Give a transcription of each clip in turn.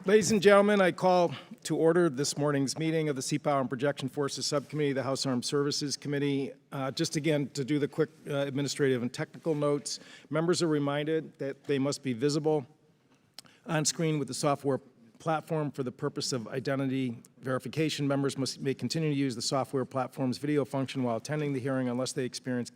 Ladies and gentlemen, I call to order this morning's meeting of the Seapower and Projection Forces Subcommittee, the House Armed Services Committee. Just again, to do the quick administrative and technical notes, members are reminded that they must be visible on screen with the software platform for the purpose of identity verification. Members may continue to use the software platform's video function while attending the hearing unless they experience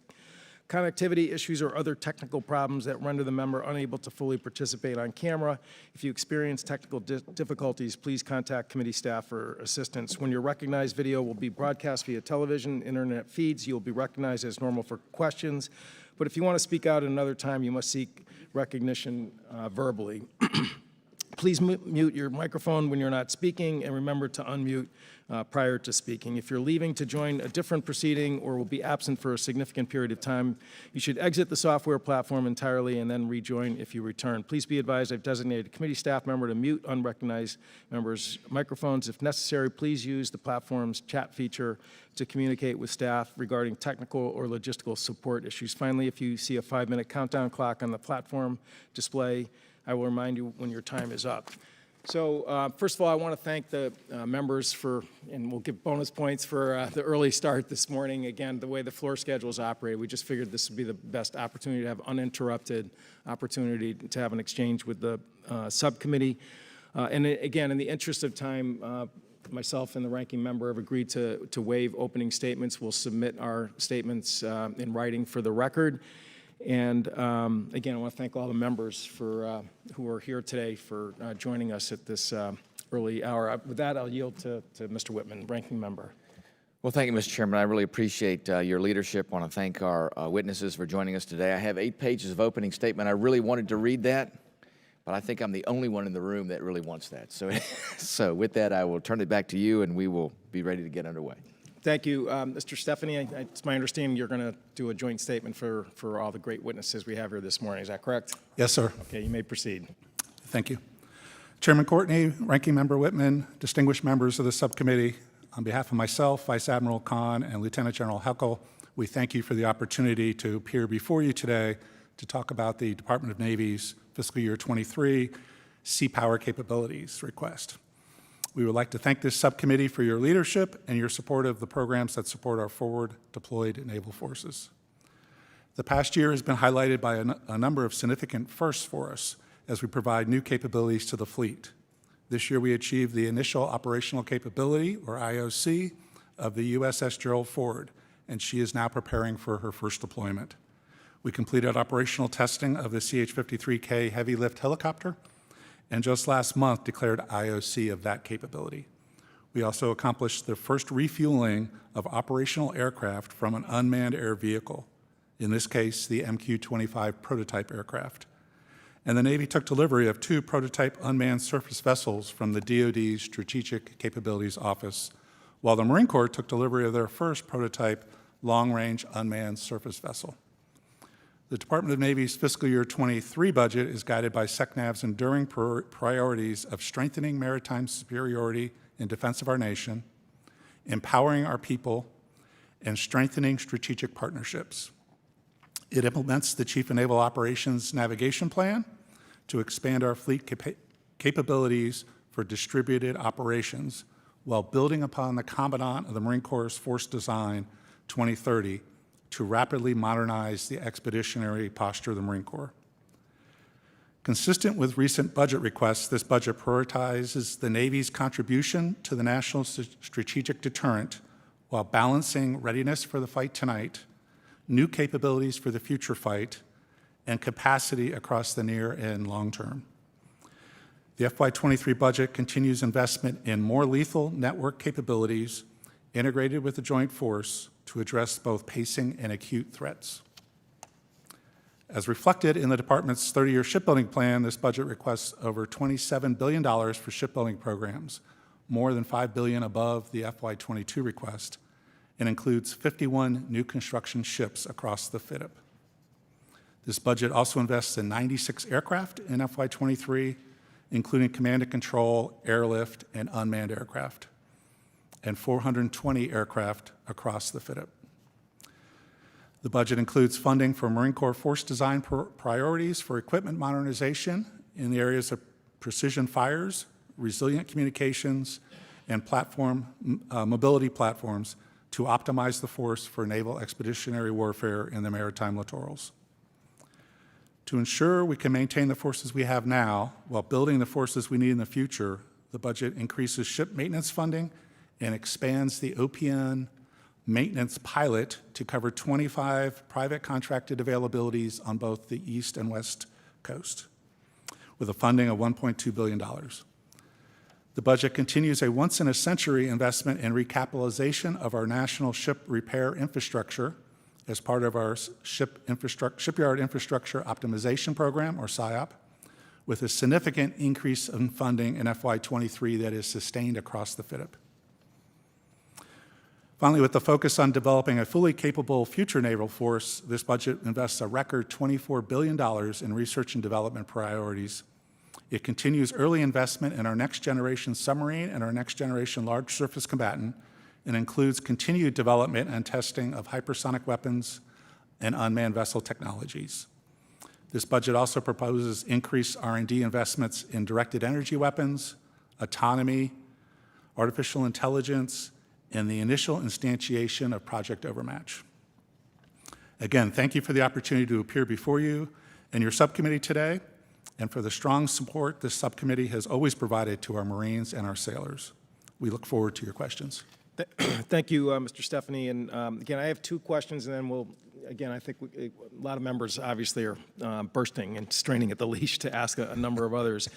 connectivity issues or other technical problems that render the member unable to fully participate on camera. If you experience technical difficulties, please contact committee staff for assistance. When you're recognized, video will be broadcast via television, internet feeds. You'll be recognized as normal for questions. But if you want to speak out at another time, you must seek recognition verbally. Please mute your microphone when you're not speaking, and remember to unmute prior to speaking. If you're leaving to join a different proceeding or will be absent for a significant period of time, you should exit the software platform entirely and then rejoin if you return. Please be advised I've designated a committee staff member to mute unrecognized members' microphones. If necessary, please use the platform's chat feature to communicate with staff regarding technical or logistical support issues. Finally, if you see a 5-minute countdown clock on the platform display, I will remind you when your time is up. So first of all, I want to thank the members for, and we'll give bonus points for the early start this morning. Again, the way the floor schedule is operated, we just figured this would be the best opportunity to have uninterrupted opportunity to have an exchange with the subcommittee. And again, in the interest of time, myself and the ranking member have agreed to waive opening statements. We'll submit our statements in writing for the record. And again, I want to thank all the members for, who are here today for joining us at this early hour. With that, I'll yield to Mr. Whitman, ranking member. Well, thank you, Mr. Chairman. I really appreciate your leadership. I want to thank our witnesses for joining us today. I have 8 pages of opening statement. I really wanted to read that, but I think I'm the only one in the room that really wants that. So with that, I will turn it back to you, and we will be ready to get underway. Thank you. Mr. Stephanie, it's my understanding you're going to do a joint statement for all the great witnesses we have here this morning. Is that correct? Yes, sir. Okay, you may proceed. Thank you. Chairman Courtney, Ranking Member Whitman, distinguished members of the subcommittee, on behalf of myself, Vice Admiral Khan, and Lieutenant General Heckel, we thank you for the opportunity to appear before you today to talk about the Department of Navy's fiscal year 23 Seapower capabilities request. We would like to thank this subcommittee for your leadership and your support of the programs that support our forward deployed naval forces. The past year has been highlighted by a number of significant firsts for us as we provide new capabilities to the fleet. This year we achieved the initial operational capability, or IOC, of the USS Gerald Ford, and she is now preparing for her first deployment. We completed operational testing of the CH-53K heavy lift helicopter, and just last month declared IOC of that capability. We also accomplished the first refueling of operational aircraft from an unmanned air vehicle, in this case, the MQ-25 prototype aircraft. And the Navy took delivery of 2 prototype unmanned surface vessels from the DoD's Strategic Capabilities Office, while the Marine Corps took delivery of their first prototype long-range unmanned surface vessel. The Department of Navy's fiscal year 23 budget is guided by SECNAV's enduring priorities of strengthening maritime superiority in defense of our nation, empowering our people, and strengthening strategic partnerships. It implements the Chief of Naval Operations Navigation Plan to expand our fleet capabilities for distributed operations while building upon the Commandant of the Marine Corps' Force Design 2030 to rapidly modernize the expeditionary posture of the Marine Corps. Consistent with recent budget requests, this budget prioritizes the Navy's contribution to the national strategic deterrent while balancing readiness for the fight tonight, new capabilities for the future fight, and capacity across the near and long term. The FY23 budget continues investment in more lethal network capabilities integrated with the Joint Force to address both pacing and acute threats. As reflected in the Department's 30-year shipbuilding plan, this budget requests over $27 billion for shipbuilding programs, more than $5 billion above the FY22 request, and includes 51 new construction ships across the FYDP. This budget also invests in 96 aircraft in FY23, including command and control, airlift, and unmanned aircraft, and 420 aircraft across the FYDP. The budget includes funding for Marine Corps Force Design priorities for equipment modernization in the areas of precision fires, resilient communications and mobility platforms to optimize the force for naval expeditionary warfare in the maritime littorals. To ensure we can maintain the forces we have now while building the forces we need in the future, the budget increases ship maintenance funding and expands the OPN maintenance pilot to cover 25 private contracted availabilities on both the east and west coast, with a funding of $1.2 billion. The budget continues a once-in-a-century investment in recapitalization of our national ship repair infrastructure as part of our Shipyard Infrastructure Optimization Program, or SIOP, with a significant increase in funding in FY23 that is sustained across the FYDP. Finally, with the focus on developing a fully capable future naval force, this budget invests a record $24 billion in research and development priorities. It continues early investment in our next generation submarine and our next generation large surface combatant, and includes continued development and testing of hypersonic weapons and unmanned vessel technologies. This budget also proposes increased R&D investments in directed energy weapons, autonomy, artificial intelligence, and the initial instantiation of Project Overmatch. Again, thank you for the opportunity to appear before you and your subcommittee today, and for the strong support this subcommittee has always provided to our Marines and our sailors. We look forward to your questions. Thank you, Mr. Stephanie. And again, I have two questions, and then I think a lot of members obviously are bursting and straining at the leash to ask a number of others.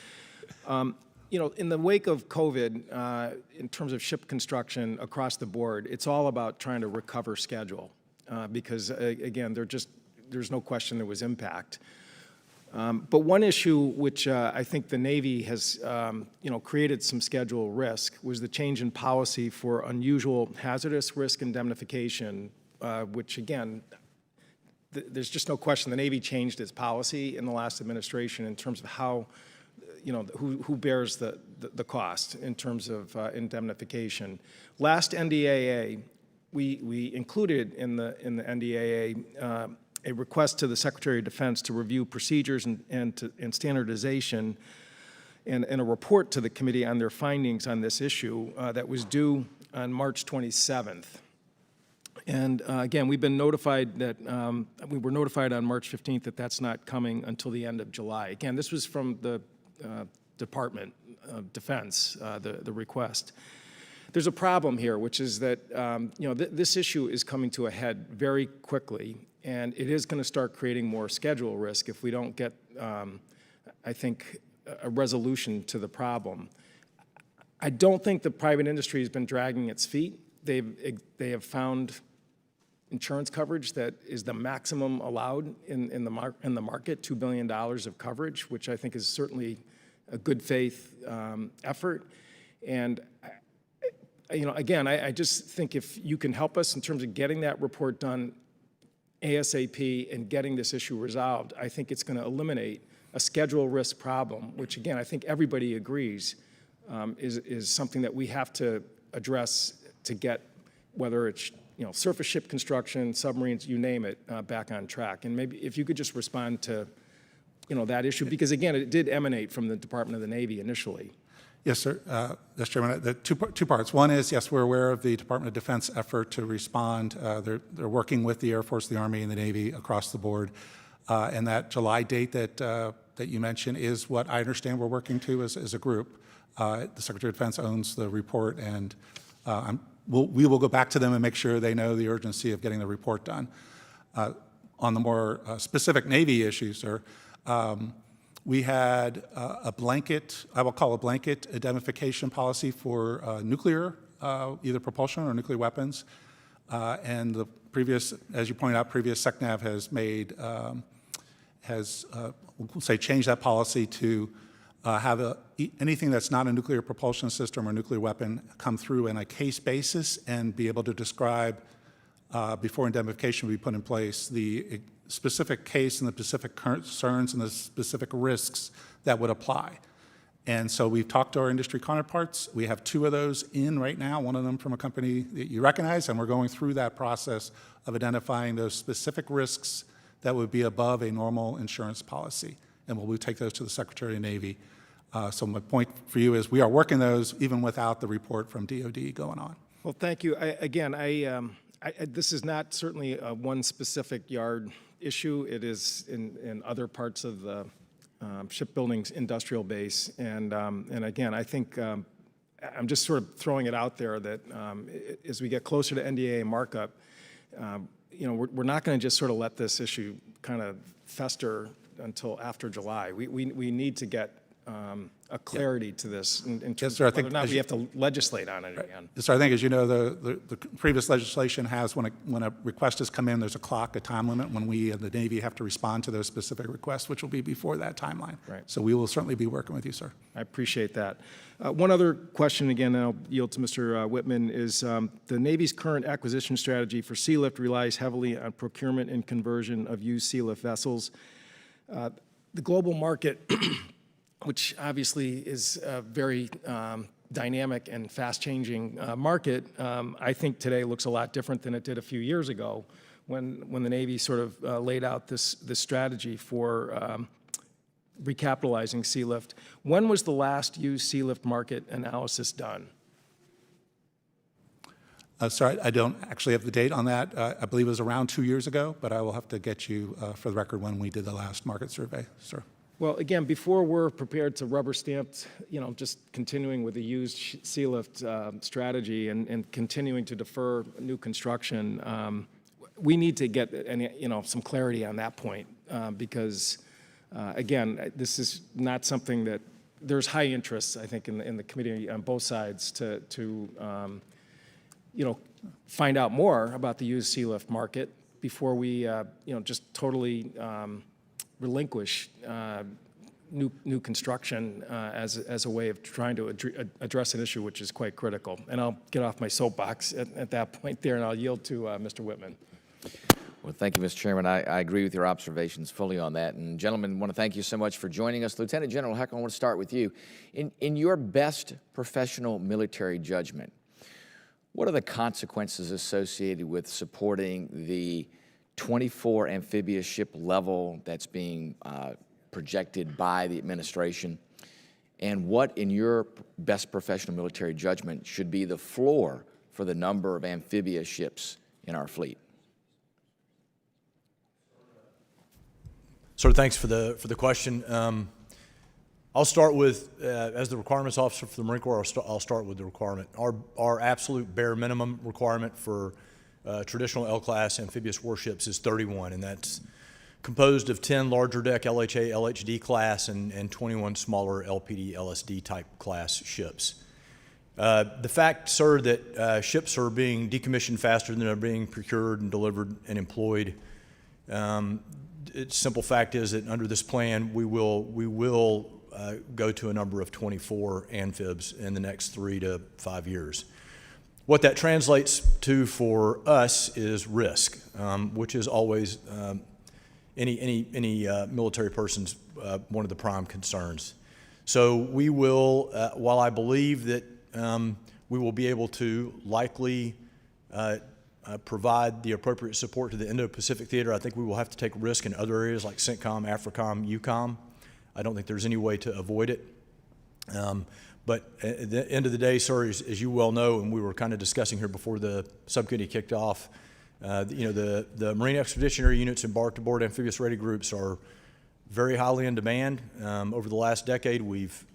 You know, in the wake of COVID, in terms of ship construction across the board, it's all about trying to recover schedule because, again, there's no question there was impact. But one issue which I think the Navy has, created some schedule risk was the change in policy for unusual hazardous risk indemnification, which again, there's just no question the Navy changed its policy in the last administration in terms of how, who bears the cost in terms of indemnification. Last NDAA, we included in the NDAA a request to the Secretary of Defense to review procedures and standardization and a report to the committee on their findings on this issue that was due on March 27th. And again, we've been notified that, we were notified on March 15th that that's not coming until the end of July. Again, this was from the Department of Defense, the request. There's a problem here, which is that, this issue is coming to a head very quickly, and it is going to start creating more schedule risk if we don't get, I think, a resolution to the problem. I don't think the private industry has been dragging its feet. They have found insurance coverage that is the maximum allowed in the market, $2 billion of coverage, which I think is certainly a good faith effort. And again, I just think if you can help us in terms of getting that report done ASAP and getting this issue resolved, I think it's going to eliminate a schedule risk problem, which again, I think everybody agrees is something that we have to address to get, whether it's surface ship construction, submarines, you name it, back on track. And maybe if you could just respond to that issue, because again, it did emanate from the Department of the Navy initially. Yes, sir. Mr. Chairman, the two parts. One is, yes, we're aware of the Department of Defense effort to respond. They're working with the Air Force, the Army, and the Navy across the board. And that July date that you mentioned is what I understand we're working to as a group. The Secretary of Defense owns the report, and we will go back to them and make sure they know the urgency of getting the report done. On the more specific Navy issues, sir, we had a blanket, I will call a blanket indemnification policy for nuclear, either propulsion or nuclear weapons. And the previous, as you pointed out, previous SECNAV has made, we'll say, changed that policy to have anything that's not a nuclear propulsion system or nuclear weapon come through in a case basis and be able to describe, before indemnification will be put in place, the specific case and the specific concerns and the specific risks that would apply. And so we've talked to our industry counterparts. We have 2 of those in right now, one of them from a company that you recognize, and we're going through that process of identifying those specific risks that would be above a normal insurance policy. And we'll take those to the Secretary of the Navy So my point for you is we are working those even without the report from DOD going on. Well, thank you. This is not certainly a one specific yard issue. It is in other parts of the shipbuilding industrial base. And again, I think I'm just sort of throwing it out there that as we get closer to NDAA markup, we're not going to just sort of let this issue kind of fester until after July. We need to get a clarity to this in terms sir, I of whether think or not as we have to legislate on it again. So I think, as you know, the previous legislation has, when a request has come in, there's a clock, a time limit when we and the Navy have to respond to those specific requests, which will be before that timeline. Right. So we will certainly be working with you, sir. I appreciate that. One other question, again, and I'll yield to Mr. Whitman, is the Navy's current acquisition strategy for Sealift relies heavily on procurement and conversion of used Sealift vessels. The global market, which obviously is a very dynamic and fast-changing market, I think today looks a lot different than it did a few years ago when the Navy sort of laid out this strategy for recapitalizing Sealift. When was the last used Sealift market analysis done? Sorry, I don't actually have the date on that. I believe it was around 2 years ago, but I will have to get you for the record when we did the last market survey, sir. Well, again, before we're prepared to rubber stamp, just continuing with the used Sealift strategy and continuing to defer new construction, we need to get some clarity on that point because, again, this is not something that there's high interest, I think, in the committee on both sides to find out more about the used Sealift market before we just totally relinquish new construction as a way of trying to address an issue which is quite critical. And I'll get off my soapbox at that point there, and I'll yield to Mr. Whitman. Well, thank you, Mr. Chairman. I agree with your observations fully on that. And gentlemen, I want to thank you so much for joining us. Lieutenant General Heckle, I want to start with you. In your best professional military judgment, what are the consequences associated with supporting the 24 amphibious ship level that's being projected by the administration? And what, in your best professional military judgment, should be the floor for the number of amphibious ships in our fleet? Sir, thanks for the question. I'll start with, as the requirements officer for the Marine Corps, I'll start with the requirement. Our absolute bare minimum requirement for traditional L-class amphibious warships is 31, and that's composed of 10 larger deck LHA, LHD class and 21 smaller LPD, LSD type class ships. The fact, sir, that ships are being decommissioned faster than they're being procured and delivered and employed, simple fact is that under this plan, we will go to a number of 24 amphibs in the next 3 to 5 years. What that translates to for us is risk, which is always any military person's one of the prime concerns. So we will, while I believe that we will be able to likely provide the appropriate support to the Indo-Pacific theater, I think we will have to take risk in other areas like CENTCOM, AFRICOM, EUCOM. I don't think there's any way to avoid it. But at the end of the day, sir, as you well know, and we were kind of discussing here before the subcommittee kicked off, the Marine Expeditionary Units and bark-to-board amphibious ready groups are very highly in demand. Over the last decade, we've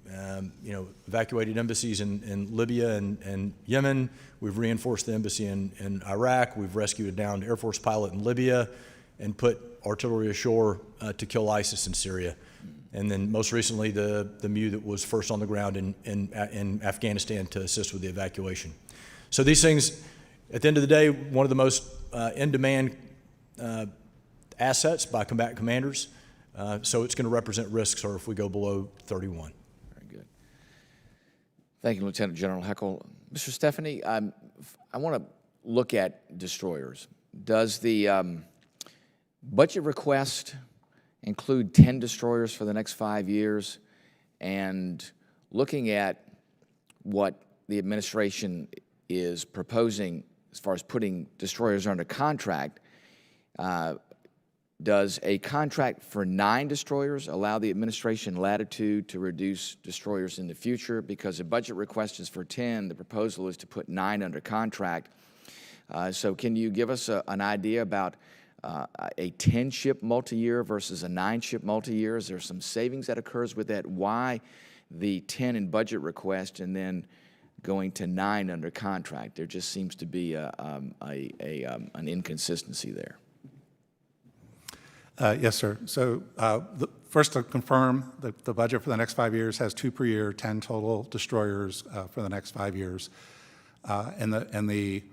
evacuated embassies in Libya and Yemen. We've reinforced the embassy in Iraq. We've rescued a downed Air Force pilot in Libya and put artillery ashore to kill ISIS in Syria. And then most recently, the MEU that was first on the ground in Afghanistan to assist with the evacuation. So these things, at the end of the day, one of the most in-demand assets by combatant commanders. So it's going to represent risks, or if we go below 31. Very good. Thank you, Lieutenant General Heckle. Mr. Stephanie, I want to look at destroyers. Does the budget request include 10 destroyers for the next 5 years? And looking at what the administration is proposing as far as putting destroyers under contract, does a contract for 9 destroyers allow the administration latitude to reduce destroyers in the future? Because the budget request is for 10, the proposal is to put 9 under contract. So can you give us an idea about a 10-ship multi-year versus a 9-ship multi-year? Is there some savings that occurs with that? Why the 10 in budget request and then going to 9 under contract? There just seems to be an inconsistency there. Yes, sir. So first to confirm that the budget for the next 5 years has 2 per year, 10 total destroyers for the next 5 years. And the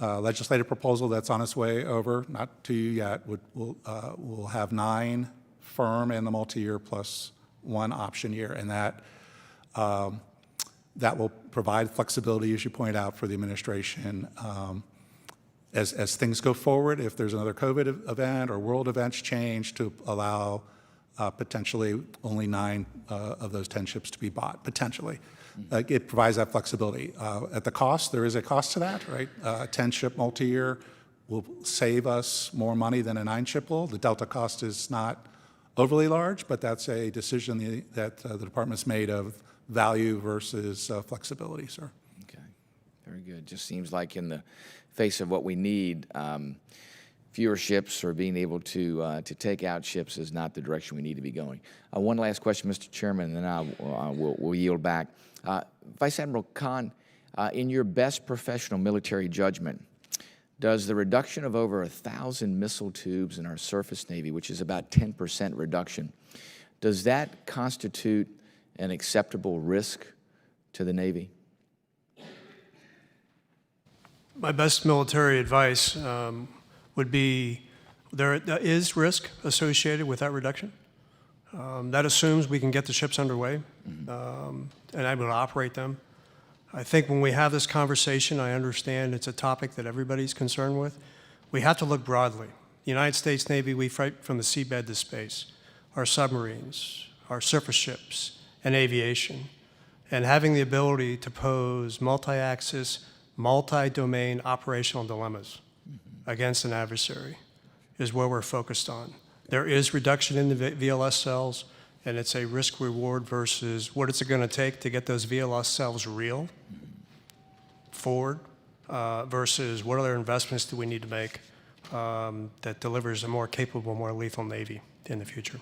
legislative proposal that's on its way over, not to you yet, will have 9 firm in the multi-year plus 1 option year, and that will provide flexibility, as you point out, for the administration as things go forward. If there's another COVID event or world events change, to allow potentially only 9 of those 10 ships to be bought, potentially. It provides that flexibility. At the cost, there is a cost to that, right? 10-ship multi-year will save us more money than a 9-ship will. The delta cost is not overly large, but that's a decision that the department's made of value versus flexibility, sir. Okay, very good. Just seems like in the face of what we need, fewer ships or being able to take out ships is not the direction we need to be going. One last question, Mr. Chairman, and then we'll yield back. Vice Admiral Khan, in your best professional military judgment, does the reduction of over 1,000 missile tubes in our surface Navy, which is about 10% reduction, does that constitute an acceptable risk to the Navy? My best military advice would be there is risk associated with that reduction. That assumes we can get the ships underway and able to operate them. I think when we have this conversation, I understand it's a topic that everybody's concerned with. We have to look broadly. The United States Navy, we fight from the seabed to space, our submarines, our surface ships, and aviation. And having the ability to pose multi-axis, multi-domain operational dilemmas against an adversary is where we're focused on. There is reduction in the VLS cells, and it's a risk-reward versus what is it going to take to get those VLS cells real forward versus what other investments do we need to make that delivers a more capable, more lethal Navy in the future.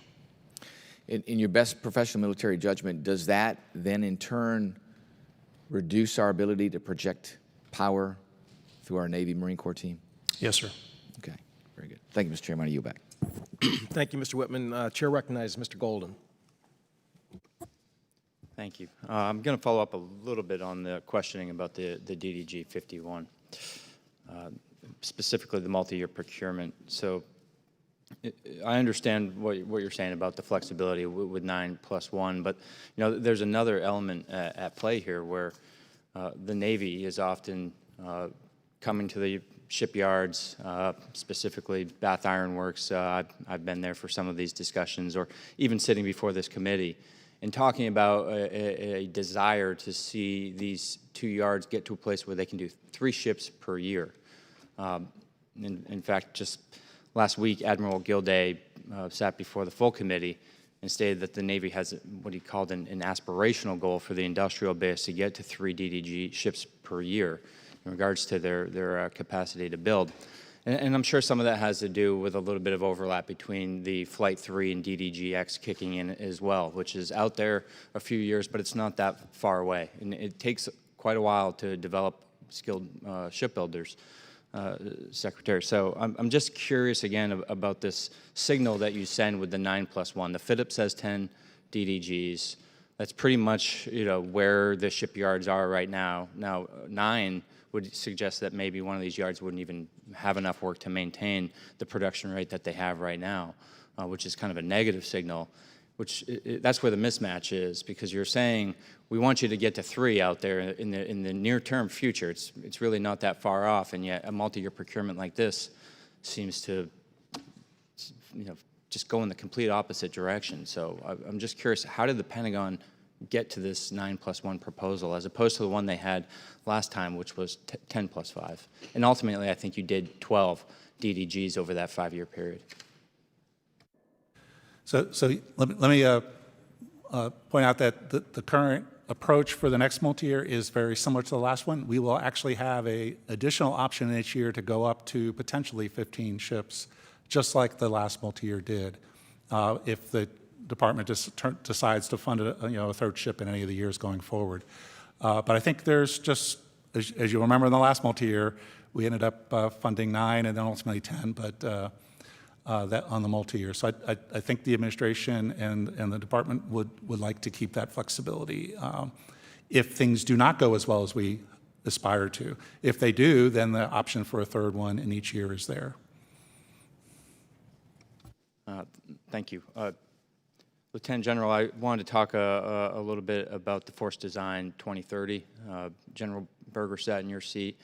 In your best professional military judgment, does that then in turn reduce our ability to project power through our Navy Marine Corps team? Yes, sir. Okay, very good. Thank you, Mr. Chairman. I yield back. Thank you, Mr. Whitman. Chair recognizes Mr. Golden. Thank you. I'm going to follow up a little bit on the questioning about the DDG 51, specifically the multi-year procurement. So I understand what you're saying about the flexibility with 9+1, but you know there's another element at play here where the Navy is often coming to the shipyards, specifically Bath Iron Works. I've been there for some of these discussions, or even sitting before this committee and talking about a desire to see these 2 yards get to a place where they can do 3 ships per year. In fact, just last week, Admiral Gilday sat before the full committee and stated that the Navy has what he called an aspirational goal for the industrial base to get to 3 DDG ships per year in regards to their capacity to build. And I'm sure some of that has to do with a little bit of overlap between the Flight 3 and DDG-X kicking in as well, which is out there a few years, but it's not that far away. And it takes quite a while to develop skilled shipbuilders, Secretary. So I'm just curious again about this signal that you send with the 9+1. The FIDIP says 10 DDGs. That's pretty much where the shipyards are right now. Now 9 would suggest that maybe one of these yards wouldn't even have enough work to maintain the production rate that they have right now, which is kind of a negative signal, that's where the mismatch is, because you're saying we want you to get to 3 out there in the near-term future. It's really not that far off, and yet a multi-year procurement like this seems to just go in the complete opposite direction. So I'm just curious, how did the Pentagon get to this 9+1 proposal as opposed to the one they had last time, which was 10+5? And ultimately, I think you did 12 DDGs over that 5-year period. So let me point out that the current approach for the next multi-year is very similar to the last one. We will actually have an additional option each year to go up to potentially 15 ships, just like the last multi-year did, if the department decides to fund a third ship in any of the years going forward. But I think there's just, as you remember in the last multi-year, we ended up funding 9 and then ultimately 10, but that on the multi-year. So I think the administration and the department would like to keep that flexibility if things do not go as well as we aspire to. If they do, then the option for a third one in each year is there. Thank you. Lieutenant General, I wanted to talk a little bit about the Force Design 2030. General Berger sat in your seat.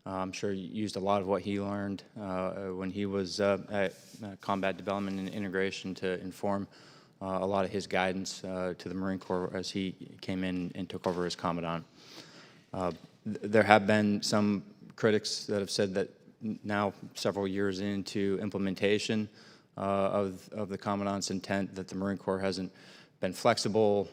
I'm sure you used a lot of what he learned when he was at Combat Development and Integration to inform a lot of his guidance to the Marine Corps as he came in and took over as Commandant. There have been some critics that have said that now, several years into implementation of the Commandant's intent, that the Marine Corps hasn't been flexible,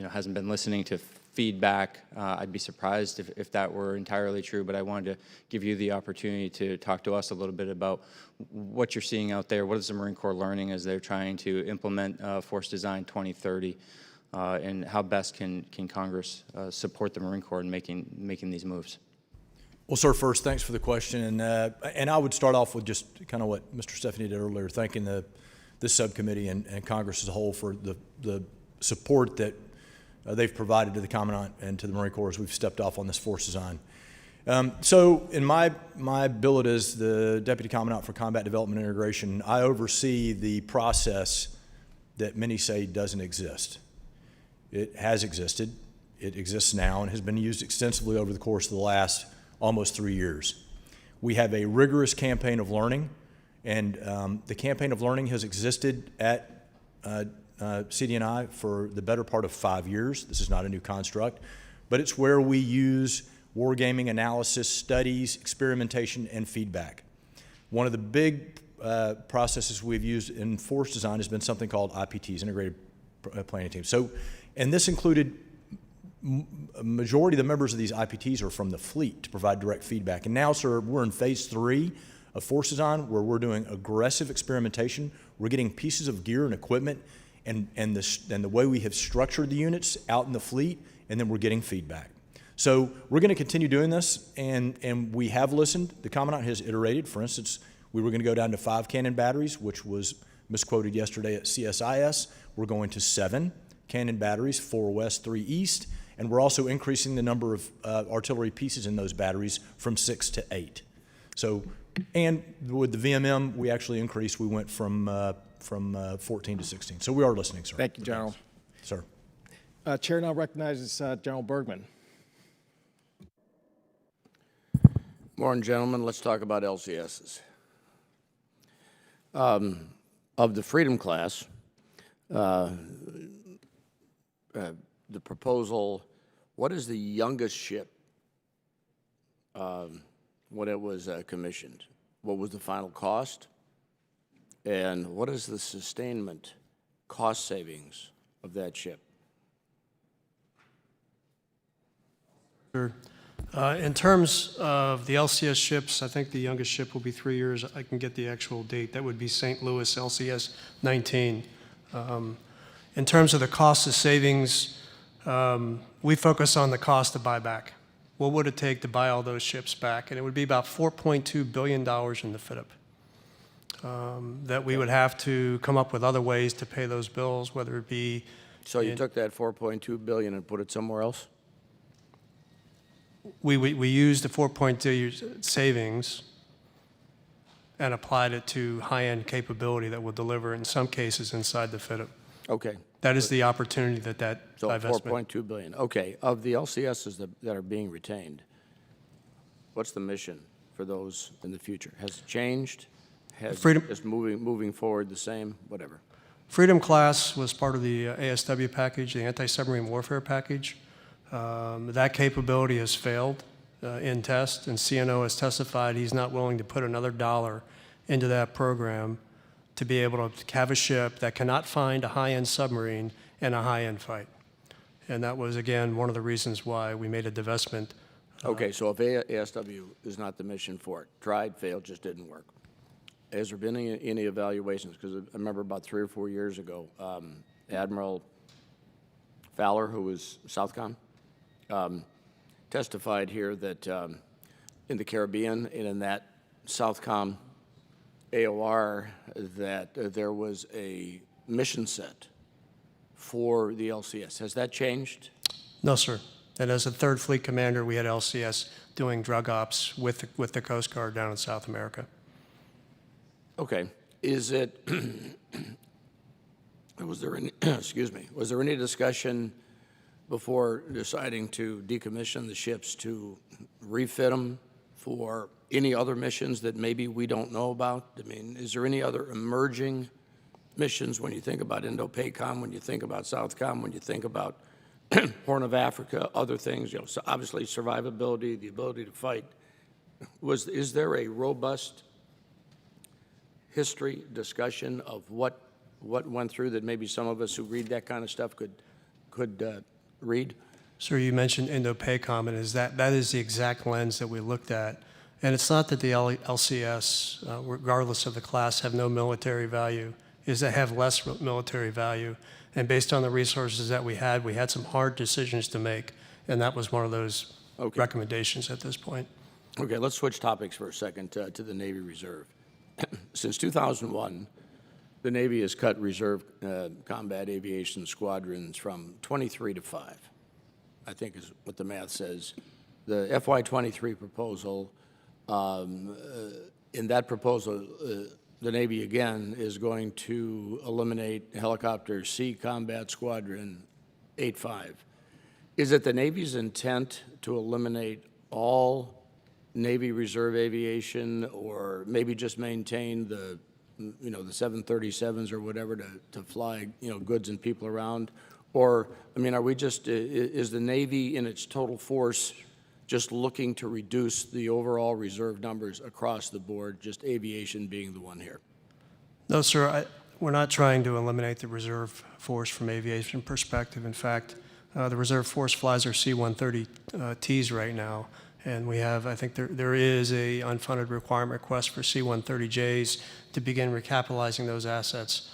hasn't been listening to feedback. I'd be surprised if that were entirely true, but I wanted to give you the opportunity to talk to us a little bit about what you're seeing out there. What is the Marine Corps learning as they're trying to implement Force Design 2030, and how best can Congress support the Marine Corps in making these moves? Well, sir, first, thanks for the question. And I would start off with just kind of what Mr. Stephanie did earlier, thanking this subcommittee and Congress as a whole for the support that they've provided to the Commandant and to the Marine Corps as we've stepped off on this Force Design. So in my billet as the Deputy Commandant for Combat Development and Integration, I oversee the process that many say doesn't exist. It has existed. It exists now and has been used extensively over the course of the last almost 3 years. We have a rigorous campaign of learning, and the campaign of learning has existed at CD&I for the better part of 5 years. This is not a new construct, but it's where we use wargaming analysis, studies, experimentation, and feedback. One of the big processes we've used in Force Design has been something called IPTs, Integrated Planning Teams. So, and this included a majority of the members of these IPTs are from the fleet to provide direct feedback. And now, sir, we're in phase 3 of Force Design where we're doing aggressive experimentation. We're getting pieces of gear and equipment and the way we have structured the units out in the fleet, and then we're getting feedback. So we're going to continue doing this, and we have listened. The Commandant has iterated. For instance, we were going to go down to 5 cannon batteries, which was misquoted yesterday at CSIS. We're going to 7 cannon batteries, 4 west, 3 east, and we're also increasing the number of artillery pieces in those batteries from 6 to 8. So, and with the VMM, we actually increased. We went from 14 to 16. So we are listening, sir. Thank you, General. Sir. Chair now recognizes General Bergman. Morning, gentlemen. Let's talk about LCSs. Of the Freedom class, the proposal, what is the youngest ship when it was commissioned? What was the final cost? And what is the sustainment cost savings of that ship? Sure. In terms of the LCS ships, I think the youngest ship will be 3 years. I can get the actual date. That would be St. Louis LCS 19. In terms of the cost of savings, we focus on the cost of buyback. What would it take to buy all those ships back? And it would be about $4.2 billion in the FIDIP. That we would have to come up with other ways to pay those bills, whether it be... So you took that $4.2 billion and put it somewhere else? We used the 4.2 savings and applied it to high-end capability that will deliver, in some cases, inside the FIDIP. Okay. That is the opportunity that So divestment. $4.2 billion. Okay. Of the LCSs that are being retained, what's the mission for those in the future? Has it changed? Has Freedom- just moving forward the same? Whatever. Freedom class was part of the ASW package, the anti-submarine warfare package. That capability has failed in test, and CNO has testified he's not willing to put another dollar into that program to be able to have a ship that cannot find a high-end submarine in a high-end fight. And that was, again, one of the reasons why we made a divestment. Okay, so if ASW is not the mission for it, tried, failed, just didn't work. Has there been any evaluations? Because I remember about 3 or 4 years ago, Admiral Fowler, who was Southcom, testified here that in the Caribbean and in that Southcom AOR that there was a mission set for the LCS. Has that changed? No, sir. And as a third fleet commander, we had LCS doing drug ops with the Coast Guard down in South America. Okay. Is it, was there any, excuse me, was there any discussion before deciding to decommission the ships to refit them for any other missions that maybe we don't know about? I mean, is there any other emerging missions when you think about Indo-PACOM, when you think about Southcom, when you think about Horn of Africa, other things, you know, so obviously survivability, the ability to fight. Is there a robust history discussion of what went through that maybe some of us who read that kind of stuff could read? Sir, you mentioned Indo-PACOM, and that is the exact lens that we looked at. And it's not that the LCS, regardless of the class, have no military value, is they have less military value. And based on the resources that we had some hard decisions to make, and that was one of those recommendations at this point. Okay, let's switch topics for a second to the Navy Reserve. Since 2001, the Navy has cut reserve combat aviation squadrons from 23 to 5, I think is what the math says. The FY23 proposal, in that proposal, the Navy, again, is going to eliminate Helicopter C Combat Squadron 8-5. Is it the Navy's intent to eliminate all Navy Reserve aviation, or maybe just maintain the, you know, the 737s or whatever to fly, you know, goods and people around? Or, I mean, are we just, is the Navy in its total force just looking to reduce the overall reserve numbers across the board, just aviation being the one here? No, sir, we're not trying to eliminate the reserve force from aviation perspective. In fact, the reserve force flies our C-130Ts right now, and we have, I think there is a unfunded requirement request for C-130Js to begin recapitalizing those assets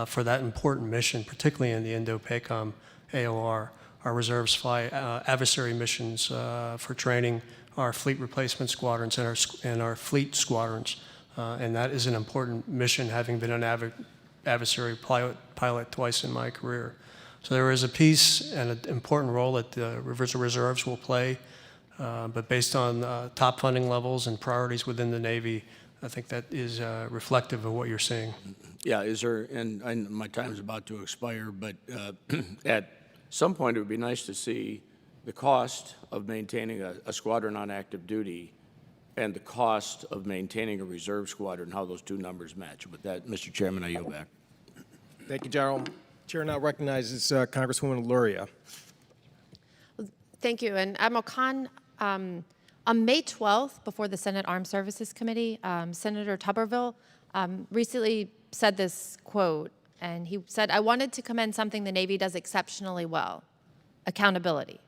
for that important mission, particularly in the Indo-PACOM AOR. Our reserves fly adversary missions for training our fleet replacement squadrons and our fleet squadrons. And that is an important mission, having been an adversary pilot twice in my career. So there is a piece and an important role that the reserves will play, but based on top funding levels and priorities within the Navy, I think that is reflective of what you're seeing. Yeah, is there, and my time's about to expire, but at some point it would be nice to see the cost of maintaining a squadron on active duty and the cost of maintaining a reserve squadron, how those two numbers match. With that, Mr. Chairman, I yield back. Thank you, General. Chair now recognizes Congresswoman Luria. Thank you. And Admiral Khan, on May 12th, before the Senate Armed Services Committee, Senator Tuberville recently said this quote, and he said, "I wanted to commend something the Navy does exceptionally well, accountability."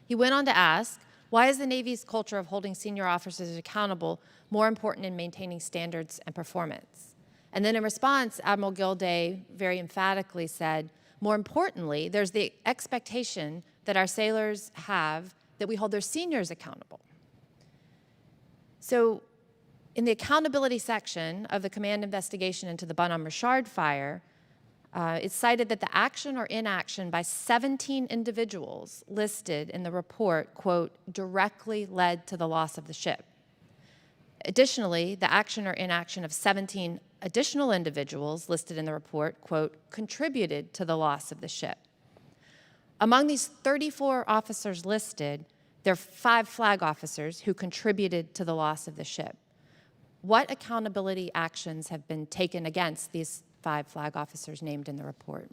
He went on to ask, why is the Navy's culture of holding senior officers accountable more important in maintaining standards and performance? And then in response, Admiral Gilday very emphatically said, more importantly, there's the expectation that our sailors have that we hold their seniors accountable. So in the accountability section of the command investigation into the Bonhomme Richard fire, it's cited that the action or inaction by 17 individuals listed in the report, quote, directly led to the loss of the ship. Additionally, the action or inaction of 17 additional individuals listed in the report, quote, contributed to the loss of the ship. Among these 34 officers listed, there are 5 flag officers who contributed to the loss of the ship. What accountability actions have been taken against these 5 flag officers named in the report?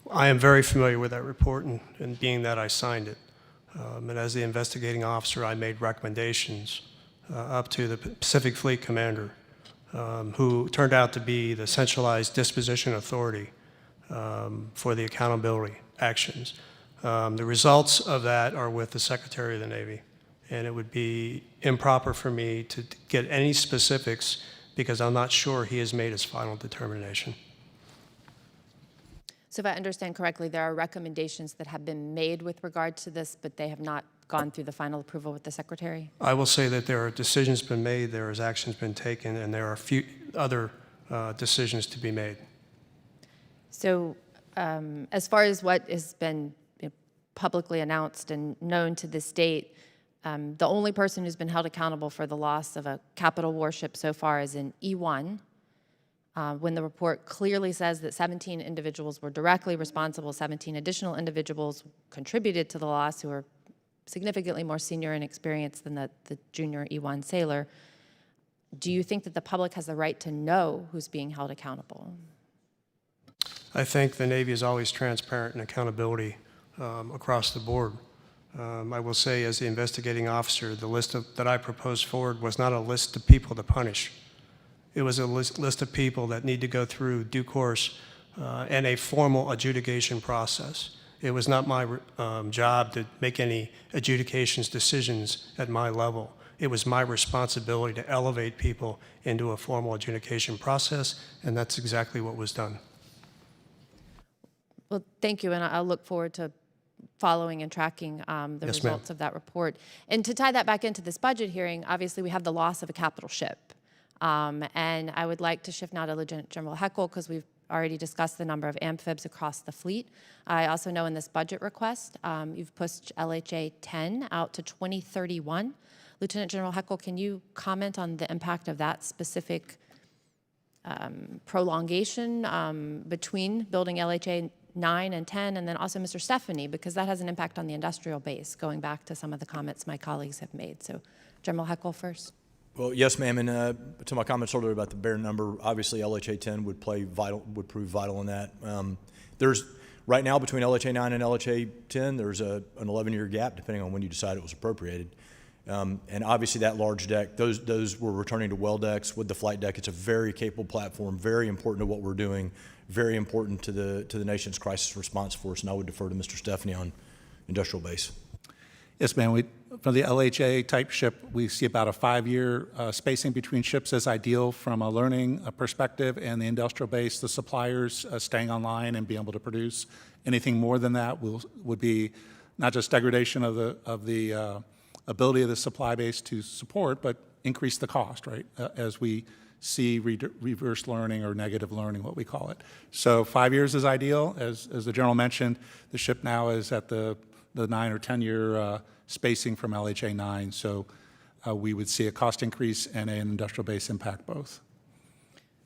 I am very familiar with that report, and being that I signed it. And as the investigating officer, I made recommendations up to the Pacific Fleet Commander, who turned out to be the centralized disposition authority for the accountability actions. The results of that are with the Secretary of the Navy, and it would be improper for me to get any specifics because I'm not sure he has made his final determination. So if I understand correctly, there are recommendations that have been made with regard to this, but they have not gone through the final approval with the Secretary? I will say that there are decisions been made, there is actions been taken, and there are a few other decisions to be made. So as far as what has been publicly announced and known to this date, the only person who's been held accountable for the loss of a capital warship so far is in E1, when the report clearly says that 17 individuals were directly responsible, 17 additional individuals contributed to the loss who are significantly more senior and experienced than the junior E1 sailor. Do you think that the public has the right to know who's being held accountable? I think the Navy is always transparent in accountability across the board. I will say, as the investigating officer, the list that I proposed forward was not a list of people to punish. It was a list of people that need to go through due course and a formal adjudication process. It was not my job to make any adjudications decisions at my level. It was my responsibility to elevate people into a formal adjudication process, and that's exactly what was done. Well, thank you, and I'll look forward to following and tracking the Yes, ma'am. results of that report. And to tie that back into this budget hearing, obviously we have the loss of a capital ship. And I would like to shift now to Lieutenant General Heckel, because we've already discussed the number of amphibs across the fleet. I also know in this budget request, you've pushed LHA 10 out to 2031. Lieutenant General Heckel, can you comment on the impact of that specific prolongation between building LHA 9 and 10, and then also Mr. Stephanie, because that has an impact on the industrial base, going back to some of the comments my colleagues have made. So General Heckel first. Well, yes, ma'am, and to my comments earlier about the bare number, obviously LHA 10 would prove vital in that. There's right now between LHA 9 and LHA 10, there's an 11-year gap depending on when you decide it was appropriated. And obviously that large deck, those were returning to well decks with the flight deck. It's a very capable platform, very important to what we're doing, very important to the nation's crisis response force, and I would defer to Mr. Stephanie on industrial base. Yes, ma'am. For the LHA type ship, we see about a 5-year spacing between ships as ideal from a learning perspective, and the industrial base, the suppliers staying online and being able to produce. Anything more than that would be not just degradation of the ability of the supply base to support, but increase the cost, right, as we see reverse learning or negative learning, what we call it. So 5 years is ideal. As the General mentioned, the ship now is at the 9 or 10-year spacing from LHA 9, so we would see a cost increase and an industrial base impact both.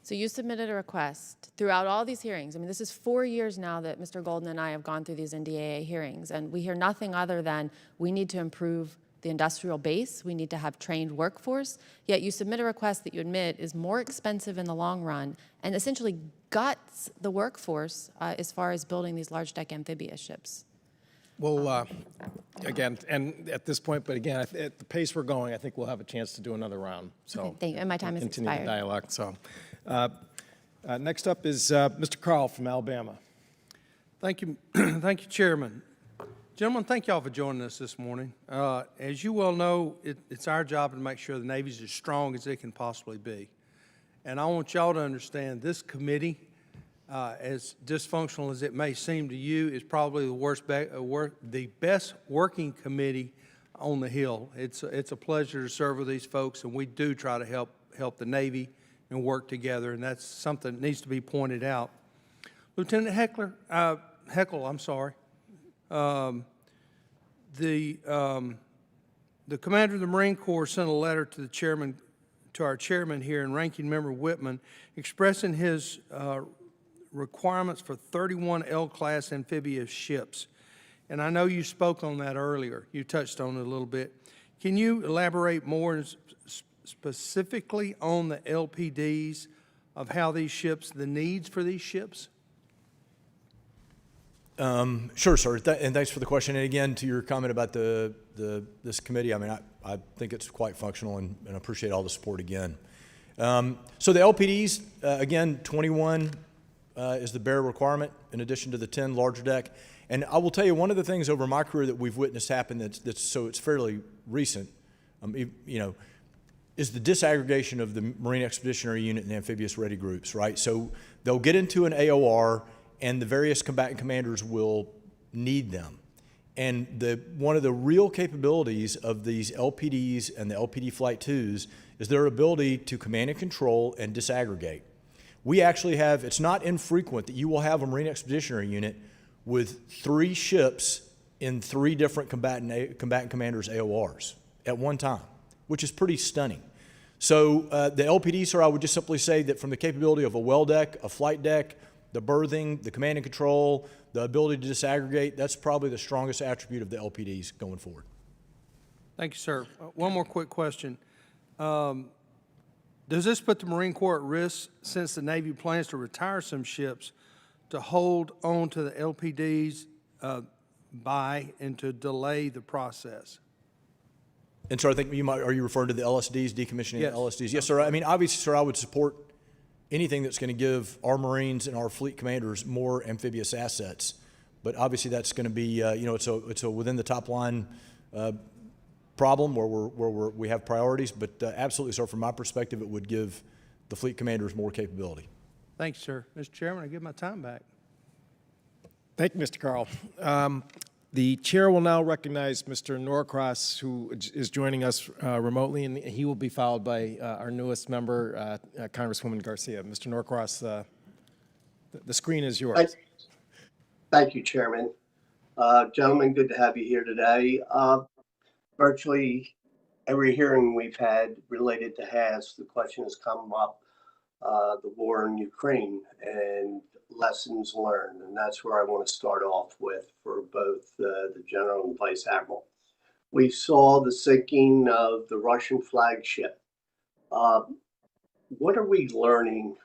So you submitted a request throughout all these hearings. I mean, this is 4 years now that Mr. Golden and I have gone through these NDAA hearings, and we hear nothing other than we need to improve the industrial base, we need to have trained workforce, yet you submit a request that you admit is more expensive in the long run and essentially guts the workforce as far as building these large deck amphibious ships. Well, again, and at this point, but again, at the pace we're going, I think we'll have a chance to do another round. So Okay, thank you, and my time has continue the expired. dialogue. So next up is Mr. Carl from Alabama. Thank you, thank you, Chairman. Gentlemen, thank y'all for joining us this morning. As you well know, it's our job to make sure the Navy's as strong as it can possibly be. And I want y'all to understand this committee, as dysfunctional as it may seem to you, is probably the best working committee on the Hill. It's a pleasure to serve with these folks, and we do try to help the Navy and work together, and that's something that needs to be pointed out. Lieutenant Heckel, I'm sorry. The commander of the Marine Corps sent a letter to our chairman here and ranking member Whitman, expressing his requirements for 31 L-class amphibious ships. And I know you spoke on that earlier. You touched on it a little bit. Can you elaborate more specifically on the LPDs of how these ships, the needs for these ships? Sure, sir. And thanks for the question. And again, to your comment about this committee, I mean, I think it's quite functional and appreciate all the support again. So the LPDs, again, 21 is the bare requirement in addition to the 10 larger deck. And I will tell you, one of the things over my career that we've witnessed happen so it's fairly recent, is the disaggregation of the Marine Expeditionary Unit and the Amphibious Ready Groups, right? So they'll get into an AOR and the various combatant commanders will need them. And one of the real capabilities of these LPDs and the LPD Flight 2s is their ability to command and control and disaggregate. We actually have, it's not infrequent that you will have a Marine Expeditionary Unit with 3 ships in 3 different combatant commanders' AORs at one time, which is pretty stunning. So the LPD, sir, I would just simply say that from the capability of a well deck, a flight deck, the berthing, the command and control, the ability to disaggregate, that's probably the strongest attribute of the LPDs going forward. Thank you, sir. One more quick question. Does this put the Marine Corps at risk since the Navy plans to retire some ships to hold on to the LPDs and to delay the process? And so I think are you referring to the LSDs, decommissioning Yes. the LSDs? Yes, sir. I mean, obviously, sir, I would support anything that's going to give our Marines and our fleet commanders more amphibious assets. But obviously that's going to be, it's a within the top line problem where we have priorities. But absolutely, sir, from my perspective, it would give the fleet commanders more capability. Thank you, sir. Mr. Chairman, I give my time back. Thank you, Mr. Carl. The chair will now recognize Mr. Norcross, who is joining us remotely, and he will be followed by our newest member, Congresswoman Garcia. Mr. Norcross, the screen is yours. Thank you, Chairman. Gentlemen, good to have you here today. Virtually every hearing we've had related to HASS, the question has come up, the war in Ukraine and lessons learned. And that's where I want to start off with for both the General and Vice Admiral. We saw the sinking of the Russian flagship. What are we learning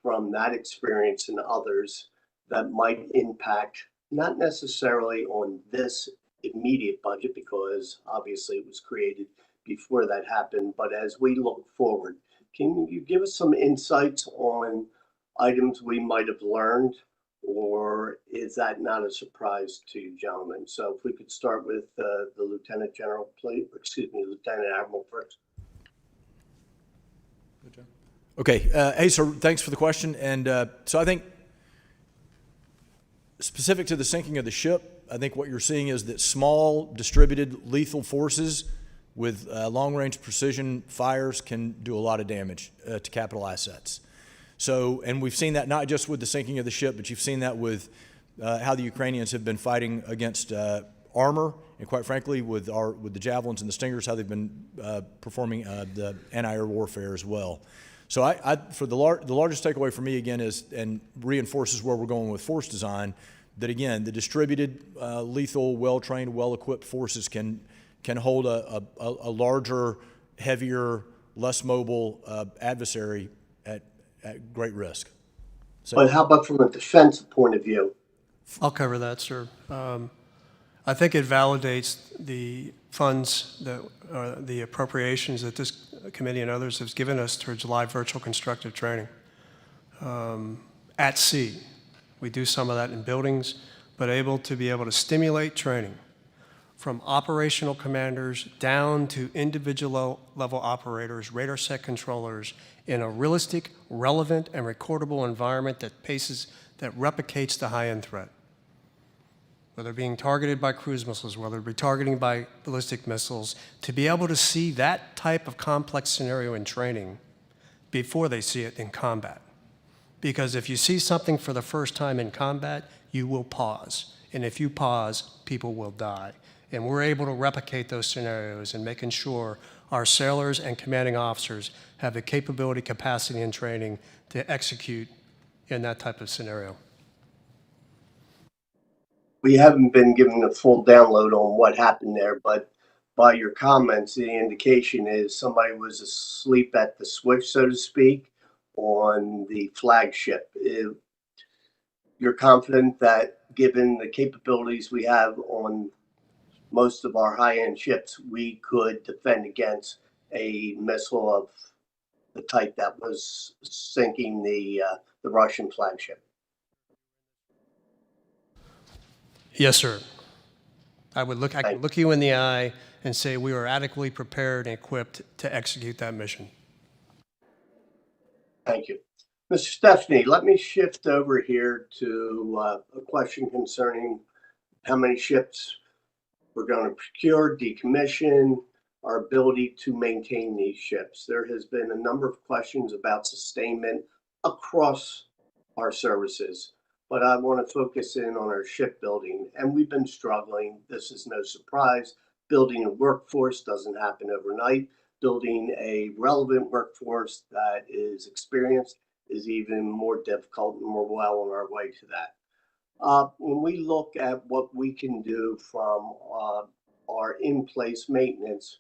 from that experience and others that might impact, not necessarily on this immediate budget, because obviously it was created before that happened, but as we look forward, can you give us some insights on items we might have learned, or is that not a surprise to you, gentlemen? So if we could start with the Lieutenant General, please, Lieutenant Admiral first. Okay. Hey, sir, thanks for the question. And so I think specific to the sinking of the ship, I think what you're seeing is that small, distributed, lethal forces with long-range precision fires can do a lot of damage to capital assets. So, and we've seen that not just with the sinking of the ship, but you've seen that with how the Ukrainians have been fighting against armor, and quite frankly, with the javelins and the stingers, how they've been performing the anti-air warfare as well. So, for the largest takeaway for me again is, and reinforces where we're going with force design, that again, the distributed, lethal, well-trained, well-equipped forces can hold a larger, heavier, less mobile adversary at great risk. So, But how about from a defense point of view? I'll cover that, sir. I think it validates the funds that the appropriations that this committee and others has given us towards live virtual constructive training at sea. We do some of that in buildings, but able to stimulate training from operational commanders down to individual level operators, radar set controllers, in a realistic, relevant, and recordable environment that replicates the high-end threat. Whether being targeted by cruise missiles, whether be targeting by ballistic missiles, to be able to see that type of complex scenario in training before they see it in combat. Because if you see something for the first time in combat, you will pause. And if you pause, people will die. And we're able to replicate those scenarios and making sure our sailors and commanding officers have the capability, capacity, and training to execute in that type of scenario. We haven't been given a full download on what happened there, but by your comments, the indication is somebody was asleep at the switch, so to speak, on the flagship. you're confident that given the capabilities we have on most of our high-end ships, we could defend against a missile of the type that was sinking the Russian flagship. Yes, sir. I can look you in the eye and say we are adequately prepared and equipped to execute that mission. Thank you. Mr. Stephanie, let me shift over here to a question concerning how many ships we're going to procure, decommission, our ability to maintain these ships. There has been a number of questions about sustainment across our services, but I want to focus in on our shipbuilding, and we've been struggling. This is no surprise. Building a workforce doesn't happen overnight. Building a relevant workforce that is experienced is even more difficult, and we're well on our way to that. When we look at what we can do from our in-place maintenance,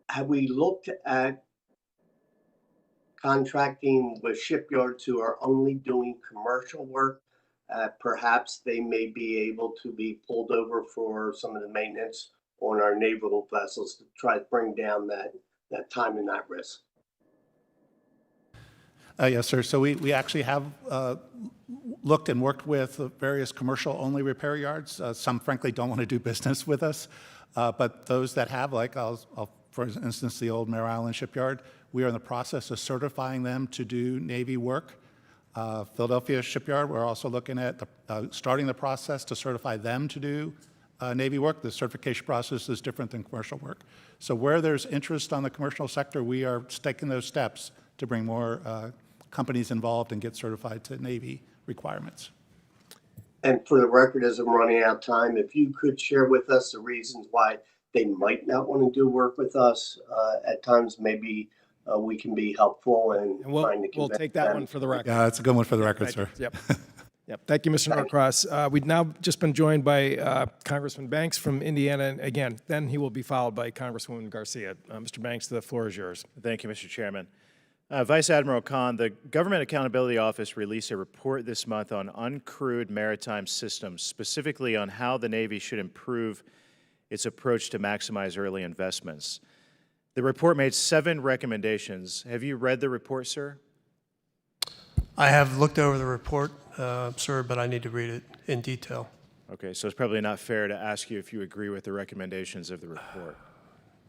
have we looked at contracting with shipyards who are only doing commercial work? Perhaps they may be able to be pulled over for some of the maintenance on our naval vessels to try to bring down that time and that risk. Yes, sir. So we actually have looked and worked with various commercial-only repair yards. Some, frankly, don't want to do business with us. But those that have, like, for instance, the old Mare Island Shipyard, we are in the process of certifying them to do Navy work. Philadelphia Shipyard, we're also looking at starting the process to certify them to do Navy work. The certification process is different than commercial work. So where there's interest on the commercial sector, we are taking those steps to bring more companies involved and get certified to Navy requirements. And for the record, as I'm running out of time, if you could share with us the reasons why they might not want to do work with us, at times maybe we can be helpful and trying to we'll convince take that them. one for the record. Yeah, that's a good one for the record, sir. Yep. Yep. Thank you, Mr. Norcross. We've now just been joined by Congressman Banks from Indiana. And again, then he will be followed by Congresswoman Garcia. Mr. Banks, the floor is yours. Thank you, Mr. Chairman. Vice Admiral Khan, the Government Accountability Office released a report this month on uncrewed maritime systems, specifically on how the Navy should improve its approach to maximize early investments. The report made 7 recommendations. Have you read the report, sir? I have looked over the report, sir, but I need to read it in detail. Okay, so it's probably not fair to ask you if you agree with the recommendations of the report.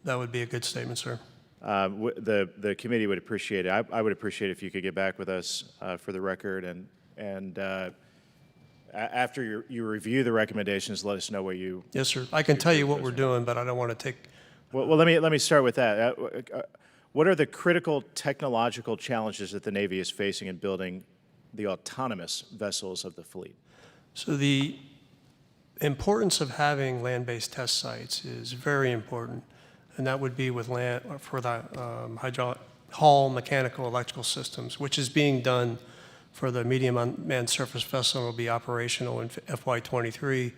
That would be a good statement, sir. The committee would appreciate it. I would appreciate it if you could get back with us for the record, and after you review the recommendations, let us know what you. Yes, sir. I can tell you what we're doing, but I don't want to take. Well, let me start with that. What are the critical technological challenges that the Navy is facing in building the autonomous vessels of the fleet? So the importance of having land-based test sites is very important, and that would be with land for the hydraulic, hull, mechanical, electrical systems, which is being done for the medium unmanned surface vessel will be operational in FY23,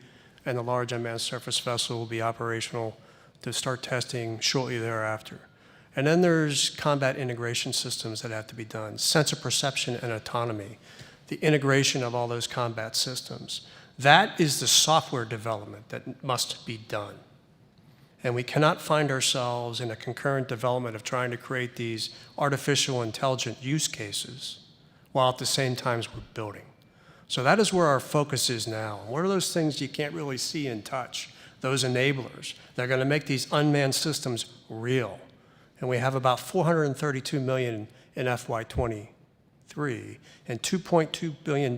and the large unmanned surface vessel will be operational to start testing shortly thereafter. And then there's combat integration systems that have to be done, sensor perception and autonomy, the integration of all those combat systems. That is the software development that must be done. And we cannot find ourselves in a concurrent development of trying to create these artificial intelligent use cases while at the same time we're building. So that is where our focus is now. What are those things you can't really see and touch? Those enablers. They're going to make these unmanned systems real. And we have about $432 million in FY23 and $2.2 billion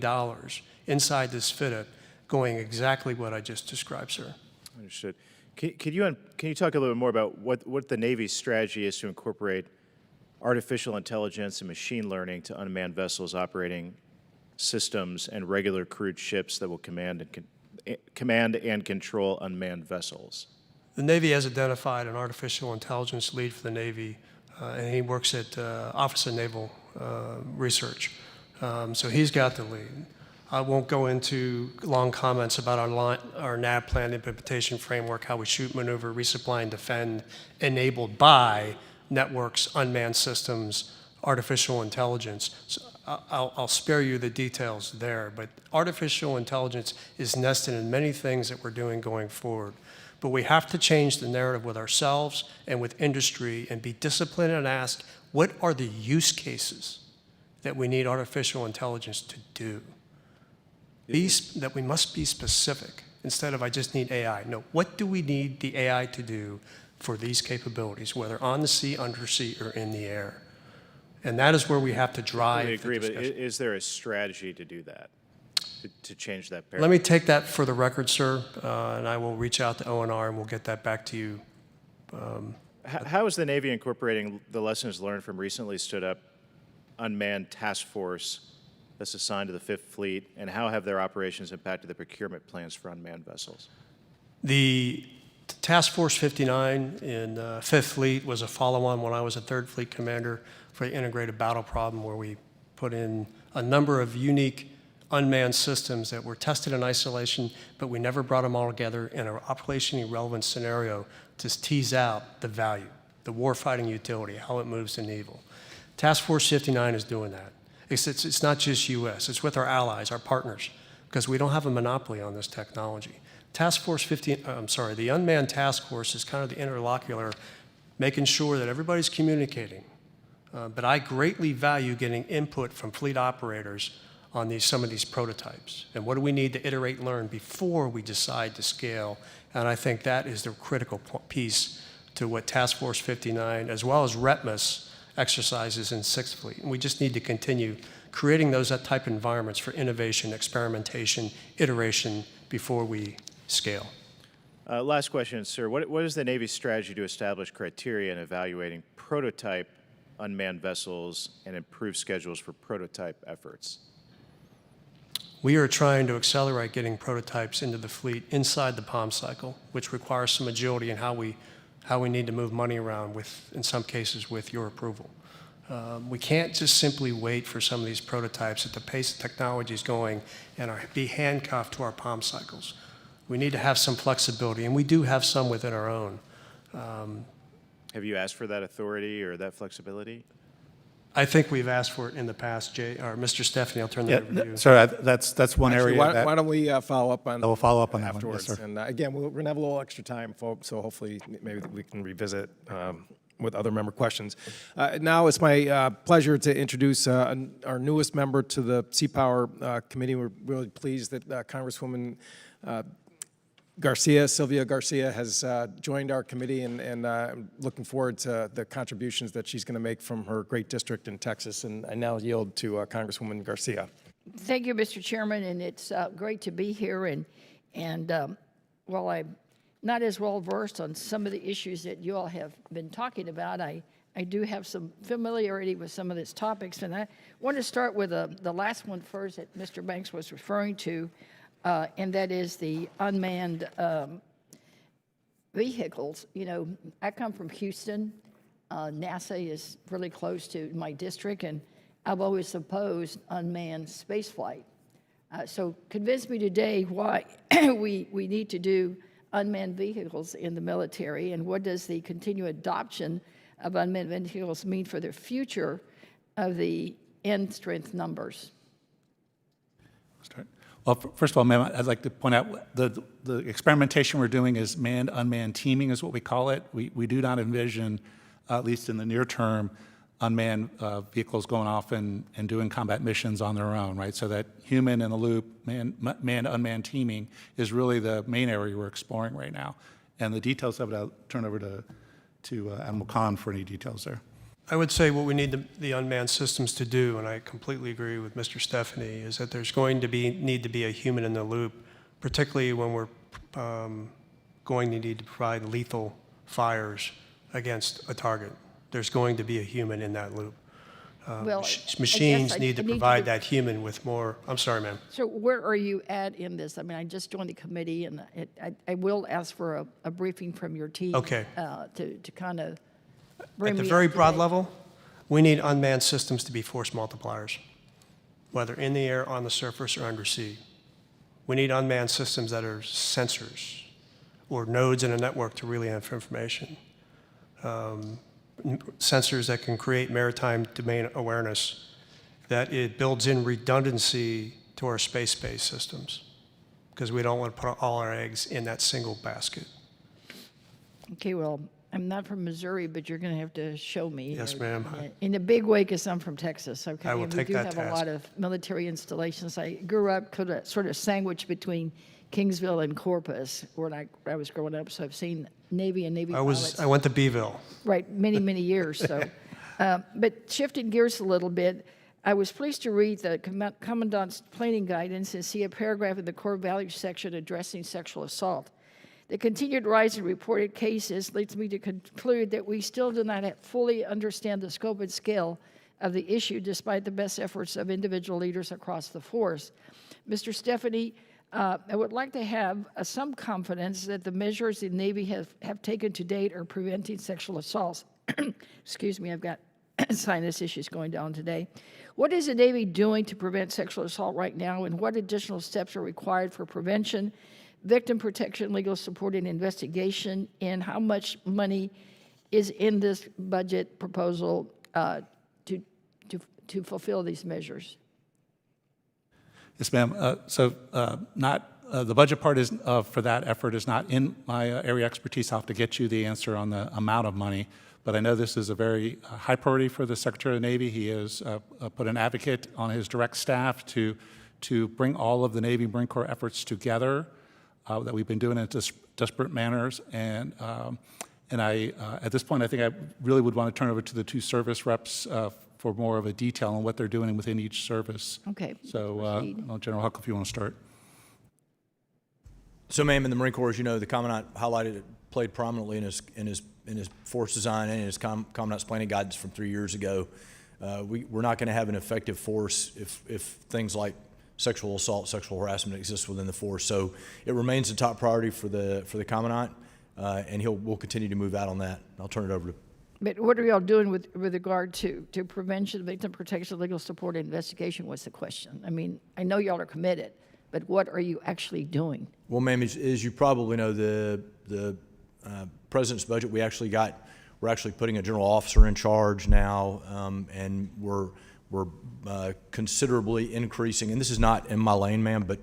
inside this FIDIP going exactly what I just described, sir. Understood. Can you talk a little bit more about what the Navy's strategy is to incorporate artificial intelligence and machine learning to unmanned vessels operating systems and regular crewed ships that will command and control unmanned vessels? The Navy has identified an artificial intelligence lead for the Navy, and he works at Office of Naval Research. So he's got the lead. I won't go into long comments about our NAV plan implementation framework, how we shoot, maneuver, resupply, and defend, enabled by networks, unmanned systems, artificial intelligence. So I'll spare you the details there, but artificial intelligence is nested in many things that we're doing going forward. But we have to change the narrative with ourselves and with industry and be disciplined and ask, what are the use cases that we need artificial intelligence to do? That we must be specific instead of I just need AI. No, what do we need the AI to do for these capabilities, whether on the sea, undersea, or in the air? And that is where we have to drive. I agree, the but discussion. is there a strategy to do that, to change that paradigm? Let me take that for the record, sir, and I will reach out to ONR and we'll get that back to you. How is the Navy incorporating the lessons learned from recently stood up unmanned task force that's assigned to the Fifth Fleet, and how have their operations impacted the procurement plans for unmanned vessels? The Task Force 59 in 5th Fleet was a follow-on when I was a 3rd Fleet commander for the integrated battle problem, where we put in a number of unique unmanned systems that were tested in isolation, but we never brought them all together in an operationally relevant scenario to tease out the value, the warfighting utility, how it moves in naval. Task Force 59 is doing that. It's not just U.S., it's with our allies, our partners, because we don't have a monopoly on this technology. Task Force 15, the Unmanned Task Force is kind of the interlocutor, making sure that everybody's communicating. But I greatly value getting input from fleet operators on some of these prototypes. And what do we need to iterate and learn before we decide to scale? And I think that is the critical piece to what Task Force 59, as well as RETMIS, exercises in 6th Fleet. And we just need to continue creating those type of environments for innovation, experimentation, iteration before we scale. Last question, sir. What is the Navy's strategy to establish criteria in evaluating prototype unmanned vessels and improve schedules for prototype efforts? We are trying to accelerate getting prototypes into the fleet inside the POM cycle, which requires some agility in how we need to move money around, in some cases with your approval. We can't just simply wait for some of these prototypes at the pace the technology is going and be handcuffed to our POM cycles. We need to have some flexibility, and we do have some within our own. Have you asked for that authority or that flexibility? I think we've asked for it in the past, Mr. Stephanie. I'll turn that over to you. Sir, that's one Actually, area why don't we follow up on we'll follow up on that one, afterwards? yes, sir. And again, we're going to have a little extra time, folks, so hopefully maybe we can revisit with other member questions. Now it's my pleasure to introduce our newest member to the Seapower Committee. We're really pleased that Congresswoman Sylvia Garcia has joined our committee, and I'm looking forward to the contributions that she's going to make from her great district in Texas. And I now yield to Congresswoman Garcia. Thank you, Mr. Chairman, and it's great to be here. And while I'm not as well versed on some of the issues that you all have been talking about, I do have some familiarity with some of these topics. And I want to start with the last one first that Mr. Banks was referring to. And that is the unmanned vehicles. You know, I come from Houston. NASA is really close to my district, and I've always opposed unmanned spaceflight. So convince me today why we need to do unmanned vehicles in the military, and what does the continued adoption of unmanned vehicles mean for the future of the end strength numbers? Start. Well, first of all, ma'am, I'd like to point out the experimentation we're doing is manned-unmanned teaming is what we call it. We do not envision, at least in the near term, unmanned vehicles going off and doing combat missions on their own, right? So that human in the loop, manned-unmanned teaming is really the main area we're exploring right now. And the details of it, I'll turn over to Admiral Khan for any details there. I would say what we need the unmanned systems to do, and I completely agree with Mr. Stephanie, is that there's going to need to be a human in the loop, particularly when we're going to need to provide lethal fires against a target. There's going to be a human in that loop. Well, Machines I need to need provide that human with more. I'm sorry, ma'am. So where are you at in this? I mean, I just joined the committee, and I will ask for a briefing from your team. Okay. To kind of At bring the me very up to broad date. level, we need unmanned systems to be force multipliers, whether in the air, on the surface, or undersea. We need unmanned systems that are sensors or nodes in a network to relay information. Sensors that can create maritime domain awareness that it builds in redundancy to our space-based systems, because we don't want to put all our eggs in that single basket. Okay, well, I'm not from Missouri, but you're going to have to show me. Yes, ma'am. In a big way, because I'm from Texas, okay? I will And take we do that have task. a lot of military installations. I grew up sort of sandwiched between Kingsville and Corpus, where I was growing up, so I've seen Navy and Navy pilots. I went to Beeville. Right, many, many years, so. But shifting gears a little bit, I was pleased to read the Commandant's planning guidance and see a paragraph in the core values section addressing sexual assault. The continued rise in reported cases leads me to conclude that we still do not fully understand the scope and scale of the issue, despite the best efforts of individual leaders across the force. Mr. Stephanie, I would like to have some confidence that the measures the Navy have taken to date are preventing sexual assaults. Excuse me, I've got sinus issues going down today. What is the Navy doing to prevent sexual assault right now, and what additional steps are required for prevention, victim protection, legal support, and investigation, and how much money is in this budget proposal to fulfill these measures? Yes, ma'am. The budget part is, for that effort is not in my area of expertise. I'll have to get you the answer on the amount of money. But I know this is a very high priority for the Secretary of the Navy. He has put an advocate on his direct staff to bring all of the Navy Marine Corps efforts together that we've been doing in disparate manners. And at this point, I think I really would want to turn over to the two service reps for more of a detail on what they're doing within each service. Okay. So, General Huck, if you want to start. So, ma'am, in the Marine Corps, as you know, the Commandant highlighted it, played prominently in his force design and in his Commandant's planning guidance from 3 years ago. We're not going to have an effective force if things like sexual assault, sexual harassment exist within the force. So it remains a top priority for the Commandant, and we'll continue to move out on that. I'll turn it over to. But what are y'all doing with regard to prevention, victim protection, legal support, and investigation was the question. I mean, I know y'all are committed, but what are you actually doing? Well, ma'am, as you probably know, the President's budget, we're actually putting a general officer in charge now, and we're considerably increasing, and this is not in my lane, ma'am, but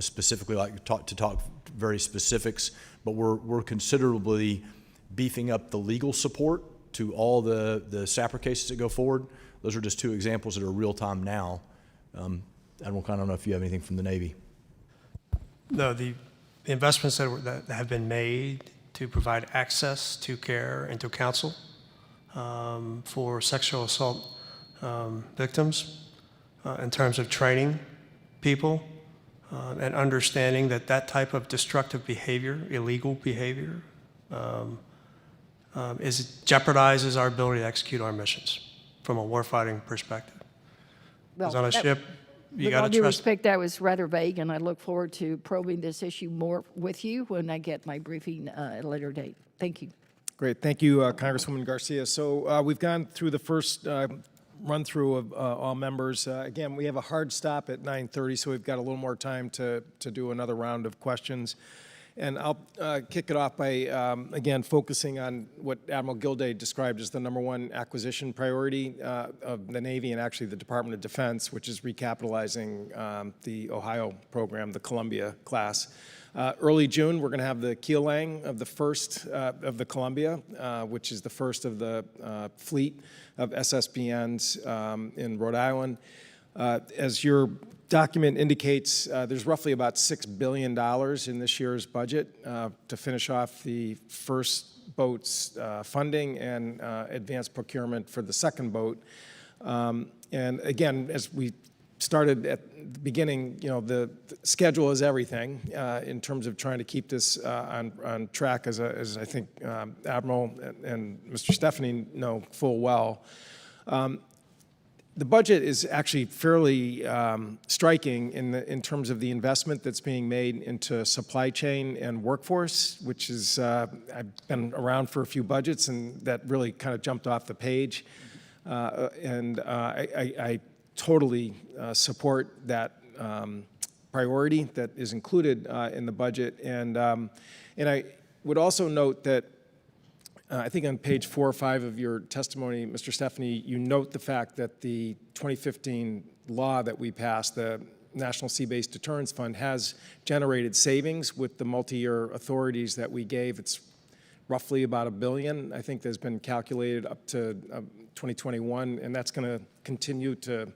specifically like to talk very specifics, but we're considerably beefing up the legal support to all the SAPR cases that go forward. Those are just two examples that are real time now. Admiral Khan, I don't know if you have anything from the Navy. No, the investments that have been made to provide access to care and to counsel for sexual assault victims, in terms of training people and understanding that type of destructive behavior, illegal behavior, jeopardizes our ability to execute our missions from a warfighting perspective. Because on a ship, you with got all to due trust. respect, that was rather vague, and I look forward to probing this issue more with you when I get my briefing at a later date. Thank you. Great. Thank you, Congresswoman Garcia. So we've gone through the first run through of all members. Again, we have a hard stop at 9:30, so we've got a little more time to do another round of questions. And I'll kick it off by, again, focusing on what Admiral Gilday described as the #1 acquisition priority of the Navy and actually the Department of Defense, which is recapitalizing the Ohio program, the Columbia class. Early June, we're going to have the keel laying of the first of the Columbia, which is the first of the fleet of SSBNs in Rhode Island. As your document indicates, there's roughly about $6 billion in this year's budget to finish off the first boat's funding and advanced procurement for the second boat. And again, as we started at the beginning, the schedule is everything in terms of trying to keep this on track, as I think Admiral and Mr. Stephanie know full well. The budget is actually fairly striking in terms of the investment that's being made into supply chain and workforce, which is, I've been around for a few budgets, and that really kind of jumped off the page. I totally support that priority that is included in the budget. And I would also note that I think on page 4 or 5 of your testimony, Mr. Stephanie, you note the fact that the 2015 law that we passed, the National Sea-Based Deterrence Fund, has generated savings with the multi-year authorities that we gave. It's roughly about $1 billion, I think, that's been calculated up to 2021, and that's going to continue to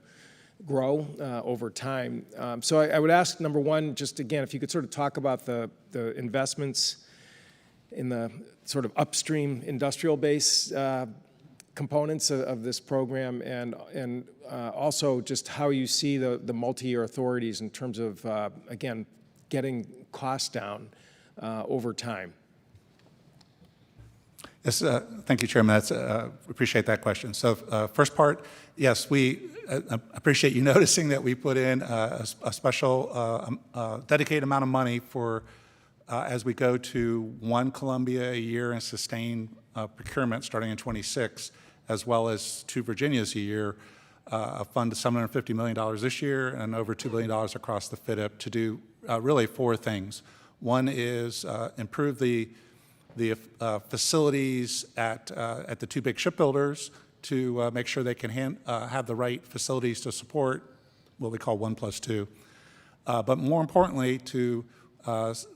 grow over time. So I would ask, number one, just again, if you could sort of talk about the investments in the sort of upstream industrial base components of this program, and also just how you see the multi-year authorities in terms of, again, getting costs down over time. Yes, thank you, Chairman. Appreciate that question. So first part, yes, we appreciate you noticing that we put in a special dedicated amount of money for as we go to 1 Columbia a year and sustain procurement starting in 26, as well as 2 Virginias a year, a fund of $750 million this year and over $2 billion across the FIDIP to do really 4 things. One is improve the facilities at the 2 big shipbuilders to make sure they can have the right facilities to support what we call 1+2. But more importantly, to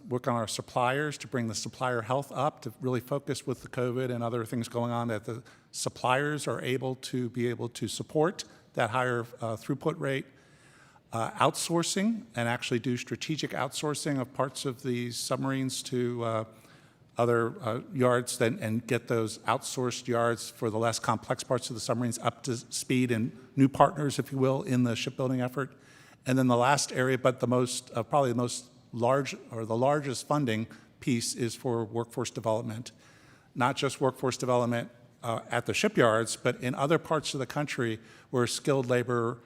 work on our suppliers to bring the supplier health up, to really focus with the COVID and other things going on, that the suppliers are able to support that higher throughput rate. Outsourcing, and actually do strategic outsourcing of parts of these submarines to other yards, and get those outsourced yards for the less complex parts of the submarines up to speed, and new partners, if you will, in the shipbuilding effort. And then the last area, but the most, probably the most large, or the largest funding piece, is for workforce development. Not just workforce development at the shipyards, but in other parts of the country where skilled labor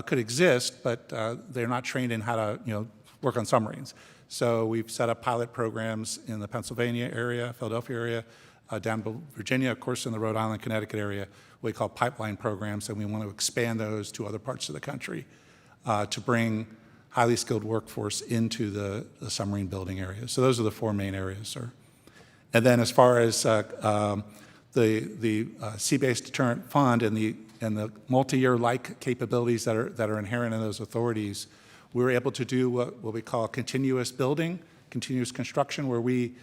could exist, but they're not trained in how to work on submarines. So we've set up pilot programs in the Pennsylvania area, Philadelphia area, down to Virginia, of course, in the Rhode Island, Connecticut area, what we call pipeline programs, and we want to expand those to other parts of the country to bring highly skilled workforce into the submarine building area. So those are the 4 main areas, sir. And then as far as the Sea-Based Deterrent Fund and the multi-year-like capabilities that are inherent in those authorities, we were able to do what we call continuous building, continuous construction, where we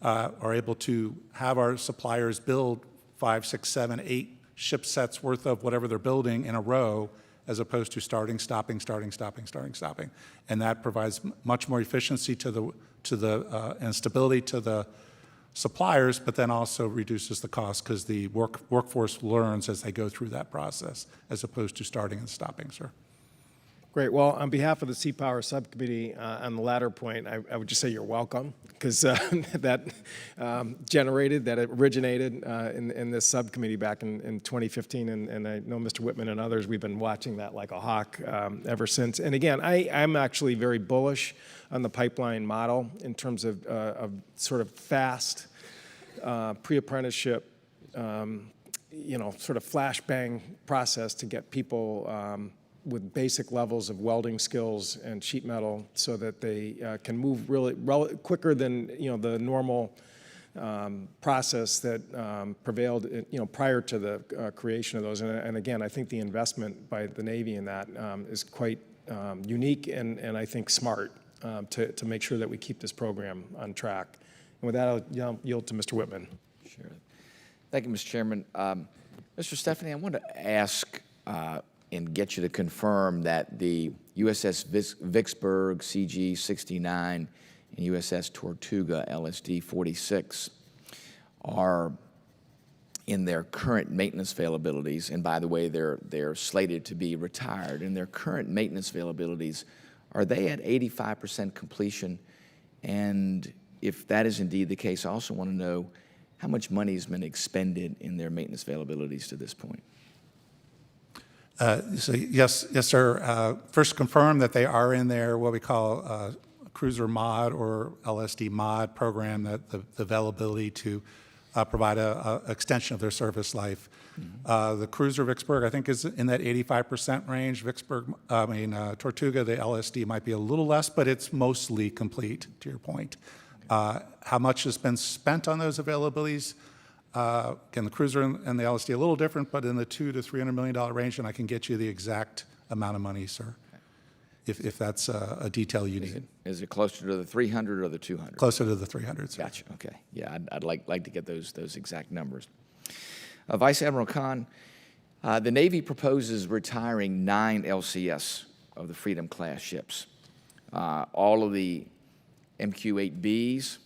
are able to have our suppliers build 5, 6, 7, 8 ship sets worth of whatever they're building in a row, as opposed to starting, stopping. And that provides much more efficiency and stability to the suppliers, but then also reduces the cost because the workforce learns as they go through that process, as opposed to starting and stopping, sir. Great. Well, on behalf of the Seapower Subcommittee, on the latter point, I would just say you're welcome, because that originated in this subcommittee back in 2015, and I know Mr. Whitman and others, we've been watching that like a hawk ever since. And again, I'm actually very bullish on the pipeline model in terms of sort of fast pre-apprenticeship, sort of flashbang process to get people with basic levels of welding skills and sheet metal, so that they can move really quicker than the normal process that prevailed prior to the creation of those. And again, I think the investment by the Navy in that is quite unique and I think smart to make sure that we keep this program on track. And with that, I'll yield to Mr. Whitman. Sure. Thank you, Mr. Chairman. Mr. Stephanie, I want to ask and get you to confirm that the USS Vicksburg CG-69 and USS Tortuga LSD-46 are in their current maintenance availabilities, and by the way, they're slated to be retired. In their current maintenance availabilities, are they at 85% completion? And if that is indeed the case, I also want to know how much money has been expended in their maintenance availabilities to this point. So yes, sir. First, confirm that they are in their what we call cruiser mod or LSD mod program, that the availability to provide a extension of their service life. The cruiser Vicksburg, I think, is in that 85% range. Tortuga, the LSD might be a little less, but it's mostly complete, to your point. How much has been spent on those availabilities? Again, the cruiser and the LSD a little different, but in the $200 to $300 million range, and I can get you the exact amount of money, sir, if that's a detail you need. Is it closer to the 300 or the 200? Closer to the 300, sir. Gotcha. Okay. Yeah, I'd like to get those exact numbers. Vice Admiral Khan, the Navy proposes retiring 9 LCS of the Freedom class ships. All of the MQ-8Bs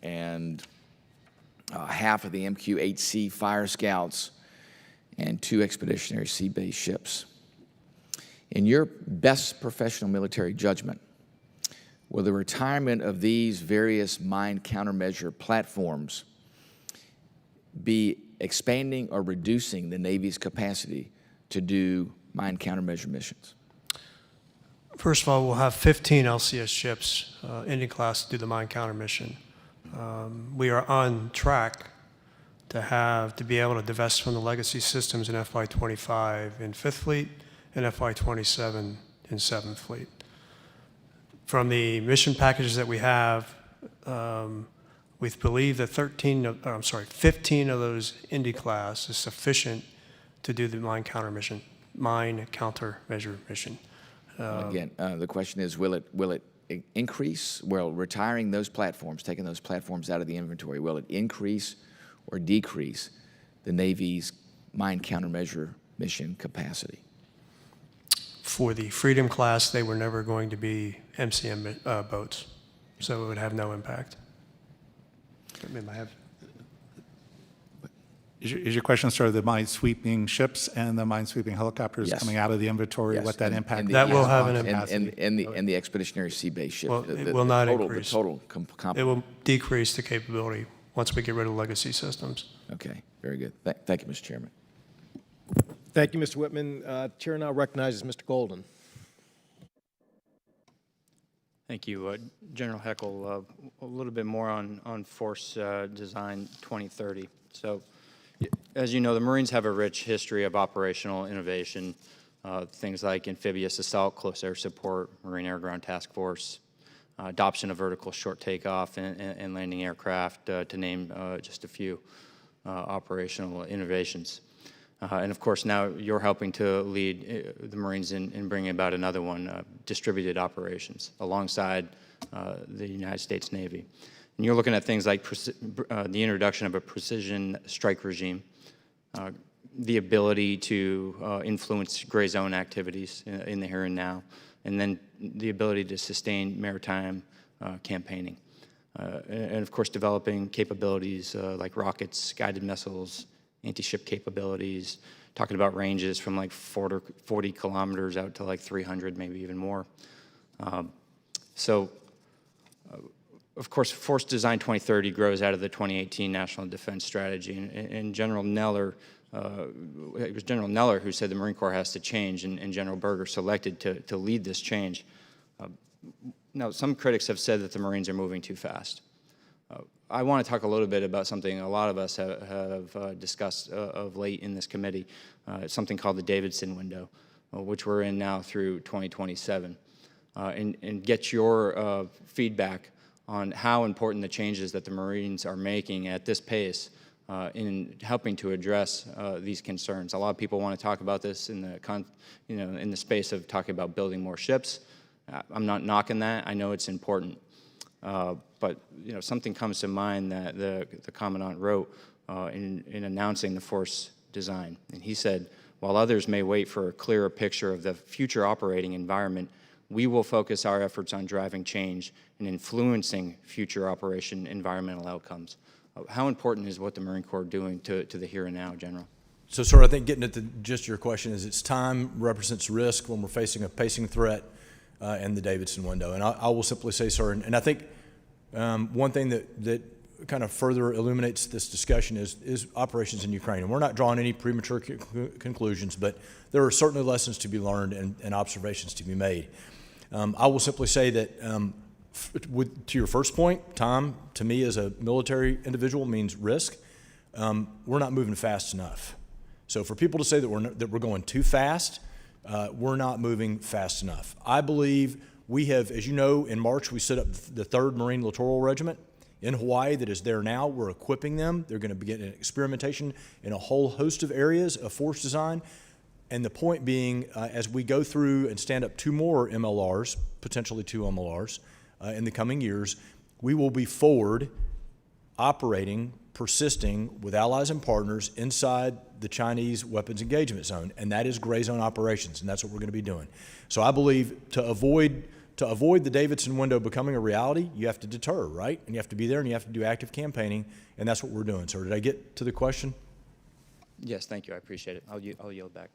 and half of the MQ-8C Fire Scouts and 2 Expeditionary Sea-based ships. In your best professional military judgment, will the retirement of these various mine countermeasure platforms be expanding or reducing the Navy's capacity to do mine countermeasure missions? First of all, we'll have 15 LCS ships, Indian class, to do the mine counter mission. We are on track to be able to divest from the legacy systems in FY25 in 5th Fleet and FY27 in 7th Fleet. From the mission packages that we have, we believe that 15 of those Indy class is sufficient to do the mine countermeasure mission. Again, the question is, will it increase? Well, retiring those platforms, taking those platforms out of the inventory, will it increase or decrease the Navy's mine countermeasure mission capacity? For the Freedom class, they were never going to be MCM boats, so it would have no impact. Is your question sort of the mine-sweeping ships and the mine-sweeping helicopters Yes. coming out of the inventory, Yes, what that impact That will have an impact. and the Expeditionary Sea-based ship. Well, it will not increase. The total It will decrease the capability once we get rid of legacy systems. Okay, very good. Thank you, Mr. Chairman. Thank you, Mr. Whitman. Chair now recognizes Mr. Golden. Thank you. General Heckel, a little bit more on Force Design 2030. So, as you know, the Marines have a rich history of operational innovation, things like amphibious assault, close air support, Marine Air Ground Task Force, adoption of vertical short takeoff and landing aircraft, to name just a few operational innovations. And of course, now you're helping to lead the Marines in bringing about another one, distributed operations, alongside the United States Navy. And you're looking at things like the introduction of a precision strike regime, the ability to influence gray zone activities in the here and now, and then the ability to sustain maritime campaigning. And of course, developing capabilities like rockets, guided missiles, anti-ship capabilities, talking about ranges from like 40 kilometers out to like 300, maybe even more. Of course, Force Design 2030 grows out of the 2018 National Defense Strategy, and General Neller, it was General Neller who said the Marine Corps has to change, and General Berger selected to lead this change. Now, some critics have said that the Marines are moving too fast. I want to talk a little bit about something a lot of us have discussed of late in this committee, something called the Davidson window, which we're in now through 2027, and get your feedback on how important the changes that the Marines are making at this pace in helping to address these concerns. A lot of people want to talk about this in the space of talking about building more ships. I'm not knocking that. I know it's important. But something comes to mind that the Commandant wrote in announcing the force design. And he said, while others may wait for a clearer picture of the future operating environment, we will focus our efforts on driving change and influencing future operation environmental outcomes. How important is what the Marine Corps doing to the here and now, General? So, sir, I think getting at the gist of your question is it's time represents risk when we're facing a pacing threat in the Davidson window. And I will simply say, sir, and I think one thing that kind of further illuminates this discussion is operations in Ukraine. And we're not drawing any premature conclusions, but there are certainly lessons to be learned and observations to be made. I will simply say that to your first point, time to me as a military individual means risk. We're not moving fast enough. So for people to say that we're going too fast, we're not moving fast enough. I believe we have, as you know, in March we set up the 3rd Marine Littoral Regiment. in Hawaii that is there now. We're equipping them. They're going to begin experimentation in a whole host of areas of force design. And the point being, as we go through and stand up 2 more MLRs, potentially 2 MLRs, in the coming years, we will be forward operating, persisting with allies and partners inside the Chinese weapons engagement zone, and that is gray zone operations, and that's what we're going to be doing. So I believe to avoid the Davidson window becoming a reality, you have to deter, right? And you have to be there, and you have to do active campaigning, and that's what we're doing. So did I get to the question? Yes, thank you. I appreciate it. I'll yield back.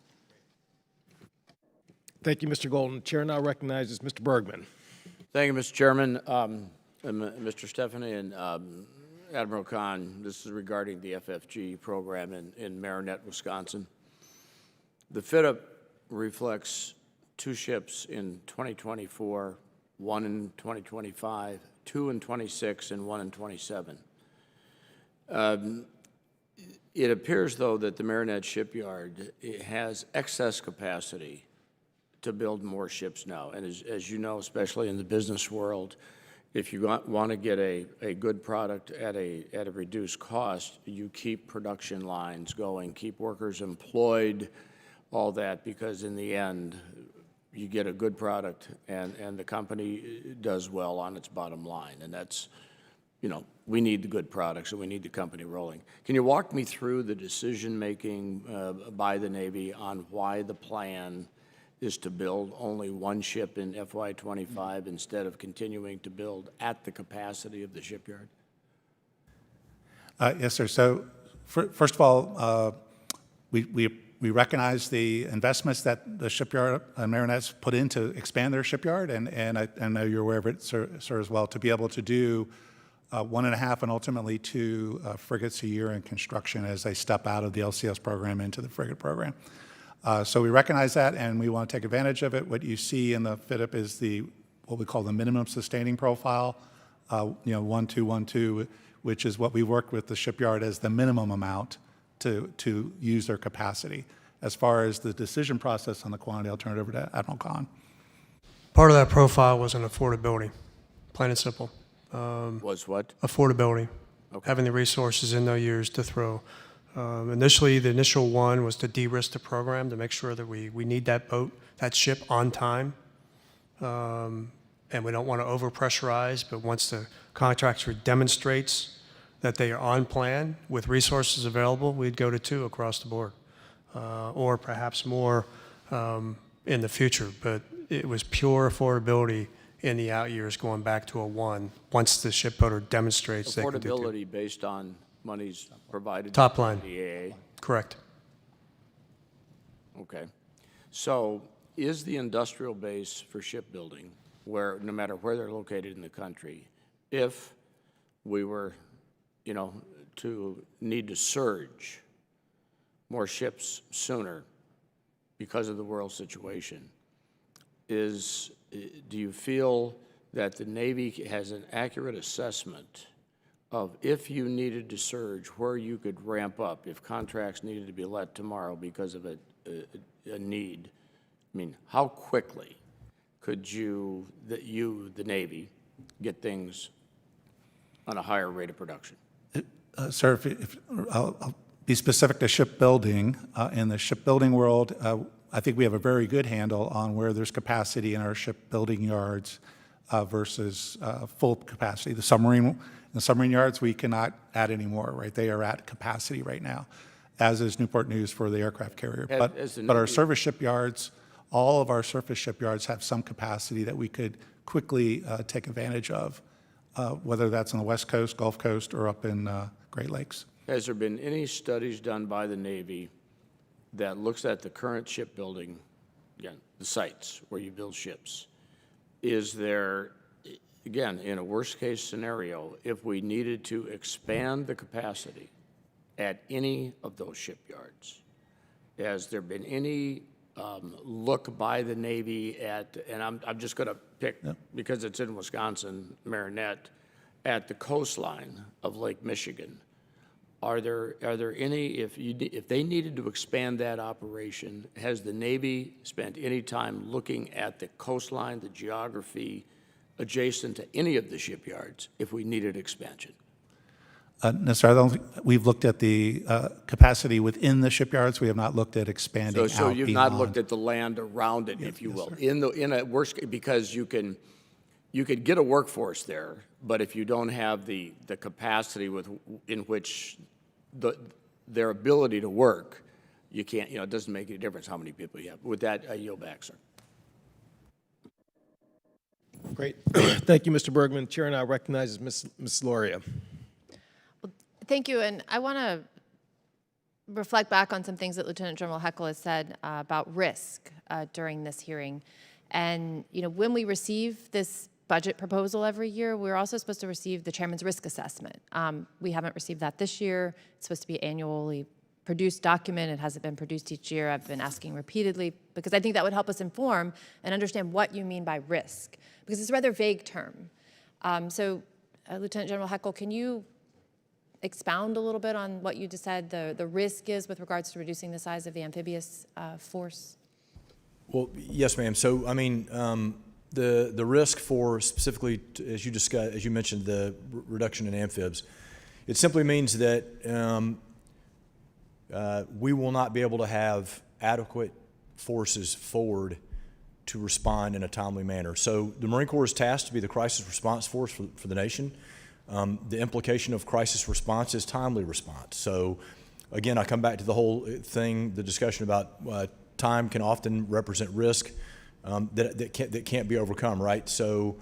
Thank you, Mr. Golden. Chair now recognizes Mr. Bergman. Thank you, Mr. Chairman. Mr. Stephanie and Admiral Khan, this is regarding the FFG program in Marinette, Wisconsin. The FITUP reflects 2 ships in 2024, 1 in 2025, 2 in 26, and 1 in 27. It appears, though, that the Marinette Shipyard has excess capacity to build more ships now. And as you know, especially in the business world, if you want to get a good product at a reduced cost, you keep production lines going, keep workers employed, all that, because in the end, you get a good product and the company does well on its bottom line. And that's, you know, we need the good products and we need the company rolling. Can you walk me through the decision-making by the Navy on why the plan is to build only 1 ship in FY25 instead of continuing to build at the capacity of the shipyard? Yes, sir. So first of all, we recognize the investments that the shipyard Marinette's put in to expand their shipyard, and I know you're aware of it, sir, as well, to be able to do 1.5 and ultimately 2 frigates a year in construction as they step out of the LCS program into the frigate program. So we recognize that, and we want to take advantage of it. What you see in the FITUP is what we call the minimum sustaining profile, 1, 2, 1, 2, which is what we worked with the shipyard as the minimum amount to use their capacity. As far as the decision process on the quantity, I'll turn it over to Admiral Khan. Part of that profile was an affordability, plain and simple. Was what? Affordability, Okay. having the resources in those years to throw. Initially, the initial one was to de-risk the program, to make sure that we need that boat, that ship on time. And we don't want to over-pressurize, but once the contractor demonstrates that they are on plan with resources available, we'd go to 2 across the board, or perhaps more in the future. But it was pure affordability in the out years, going back to a 1, once the shipbuilder demonstrates they can do it. Affordability based on monies provided. Top by line. the AA. Correct. Okay. So is the industrial base for shipbuilding, where no matter where they're located in the country, if we were, to need to surge more ships sooner because of the world situation, do you feel that the Navy has an accurate assessment of if you needed to surge, where you could ramp up if contracts needed to be let tomorrow because of a need? I mean, how quickly could the Navy, get things on a higher rate of production? Sir, I'll be specific to shipbuilding. In the shipbuilding world, I think we have a very good handle on where there's capacity in our shipbuilding yards versus full capacity. The submarine yards, we cannot add any more, right? They are at capacity right now, as is Newport News for the aircraft carrier. But our service shipyards, all of our surface shipyards have some capacity that we could quickly take advantage of, whether that's on the West Coast, Gulf Coast, or up in Great Lakes. Has there been any studies done by the Navy that looks at the current shipbuilding, again, the sites where you build ships? Is there, again, in a worst-case scenario, if we needed to expand the capacity at any of those shipyards, has there been any look by the Navy at, and I'm just going to pick, because it's in Wisconsin, Marinette, at the coastline of Lake Michigan? Are there any, if they needed to expand that operation, has the Navy spent any time looking at the coastline, the geography, adjacent to any of the shipyards if we needed expansion? No, sir, I don't think we've looked at the capacity within the shipyards. We have not looked at expanding out So you've not beyond. looked at the land around it, if you will, in a worst, because you could get a workforce there, but if you don't have the capacity in which their ability to work, you can't, it doesn't make any difference how many people you have. With that, I yield back, sir. Great. Thank you, Mr. Bergman. Chair now recognizes Ms. Loria. Thank you, and I want to reflect back on some things that Lieutenant General Heckel has said about risk during this hearing. And, when we receive this budget proposal every year, we're also supposed to receive the chairman's risk assessment. We haven't received that this year. It's supposed to be annually produced document. It hasn't been produced each year. I've been asking repeatedly because I think that would help us inform and understand what you mean by risk, because it's a rather vague term. Lieutenant General Heckel, can you expound a little bit on what you just said the risk is with regards to reducing the size of the amphibious force? Well, yes, ma'am. So, I mean, the risk for specifically, as you mentioned, the reduction in amphibs, it simply means that we will not be able to have adequate forces forward to respond in a timely manner. So the Marine Corps is tasked to be the crisis response force for the nation. The implication of crisis response is timely response. So again, I come back to the whole thing, the discussion about time can often represent risk that can't be overcome, right? So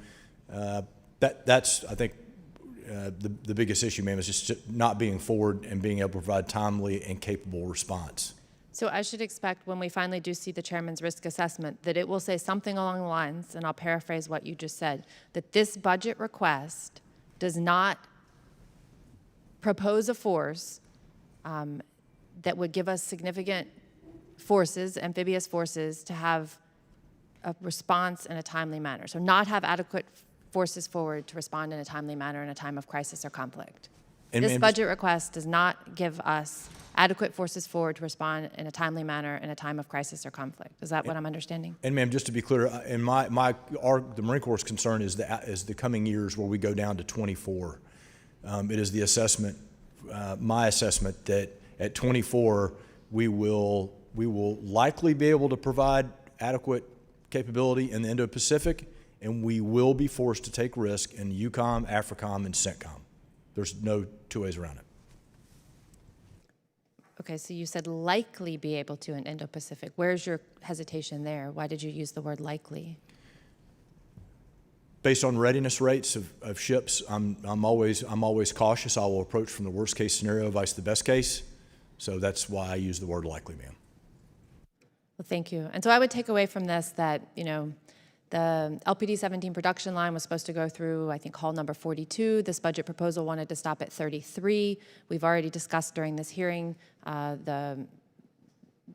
that's, I think, the biggest issue, ma'am, is just not being forward and being able to provide timely and capable response. So I should expect when we finally do see the chairman's risk assessment that it will say something along the lines, and I'll paraphrase what you just said, that this budget request does not propose a force that would give us significant forces, amphibious forces, to have a response in a timely manner. So not have adequate forces forward to respond in a timely manner in a time of crisis or conflict. This budget request does not give us adequate forces forward to respond in a timely manner in a time of crisis or conflict. Is that what I'm understanding? And ma'am, just to be clear, and the Marine Corps' concern is the coming years where we go down to 24. It is the assessment, my assessment, that at 24 we will likely be able to provide adequate capability in the Indo-Pacific, and we will be forced to take risk in EUCOM, AFRICOM, and CENTCOM. There's no two ways around it. Okay, so you said likely be able to in Indo-Pacific. Where's your hesitation there? Why did you use the word likely? Based on readiness rates of ships, I'm always cautious. I will approach from the worst case scenario vice the best case. So that's why I use the word likely, ma'am. Well, thank you. And so I would take away from this that, the LPD-17 production line was supposed to go through, I think, hall number 42. This budget proposal wanted to stop at 33. We've already discussed during this hearing the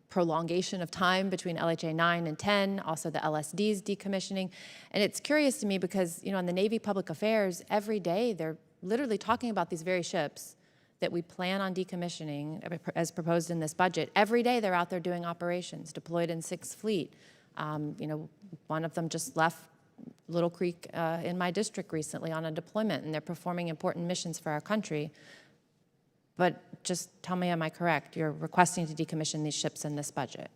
prolongation of time between LHA 9 and 10, also the LSD's decommissioning. And it's curious to me because, on the Navy Public Affairs, every day they're literally talking about these very ships that we plan on decommissioning as proposed in this budget. Every day they're out there doing operations, deployed in 6th Fleet. One of them just left Little Creek in my district recently on a deployment, and they're performing important missions for our country. But just tell me, am I correct? You're requesting to decommission these ships in this budget?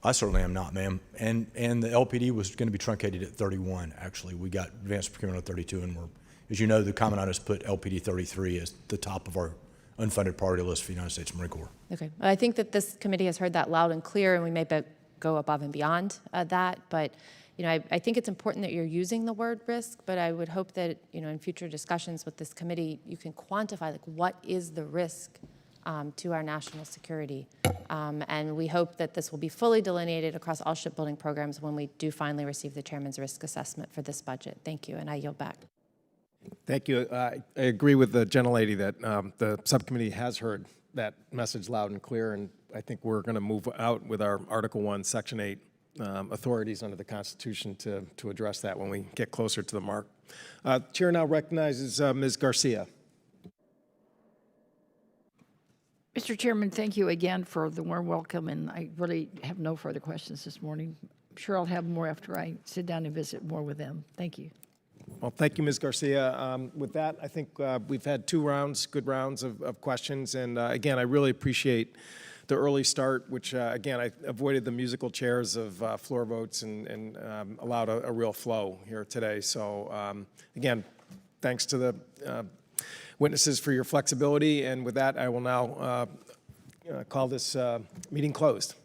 I certainly am not, ma'am. And the LPD was going to be truncated at 31, actually. We got advanced procurement at 32, and as you know, the Commandant has put LPD 33 as the top of our unfunded priority list for the United States Marine Corps. Okay. Well, I think that this committee has heard that loud and clear, and we may go above and beyond that. But, I think it's important that you're using the word risk, but I would hope that, in future discussions with this committee, you can quantify, what is the risk to our national security. And we hope that this will be fully delineated across all shipbuilding programs when we do finally receive the chairman's risk assessment for this budget. Thank you, and I yield back. Thank you. I agree with the gentlelady that the subcommittee has heard that message loud and clear, and I think we're going to move out with our Article 1, Section 8 authorities under the Constitution to address that when we get closer to the mark. Chair now recognizes Ms. Garcia. Mr. Chairman, thank you again for the warm welcome, and I really have no further questions this morning. sure I'll have more after I sit down and visit more with them. Thank you. Well, thank you, Ms. Garcia. With that, I think we've had good rounds of questions. And again, I really appreciate the early start, which again, I avoided the musical chairs of floor votes and allowed a real flow here today. So again, thanks to the witnesses for your flexibility. And with that, I will now call this meeting closed.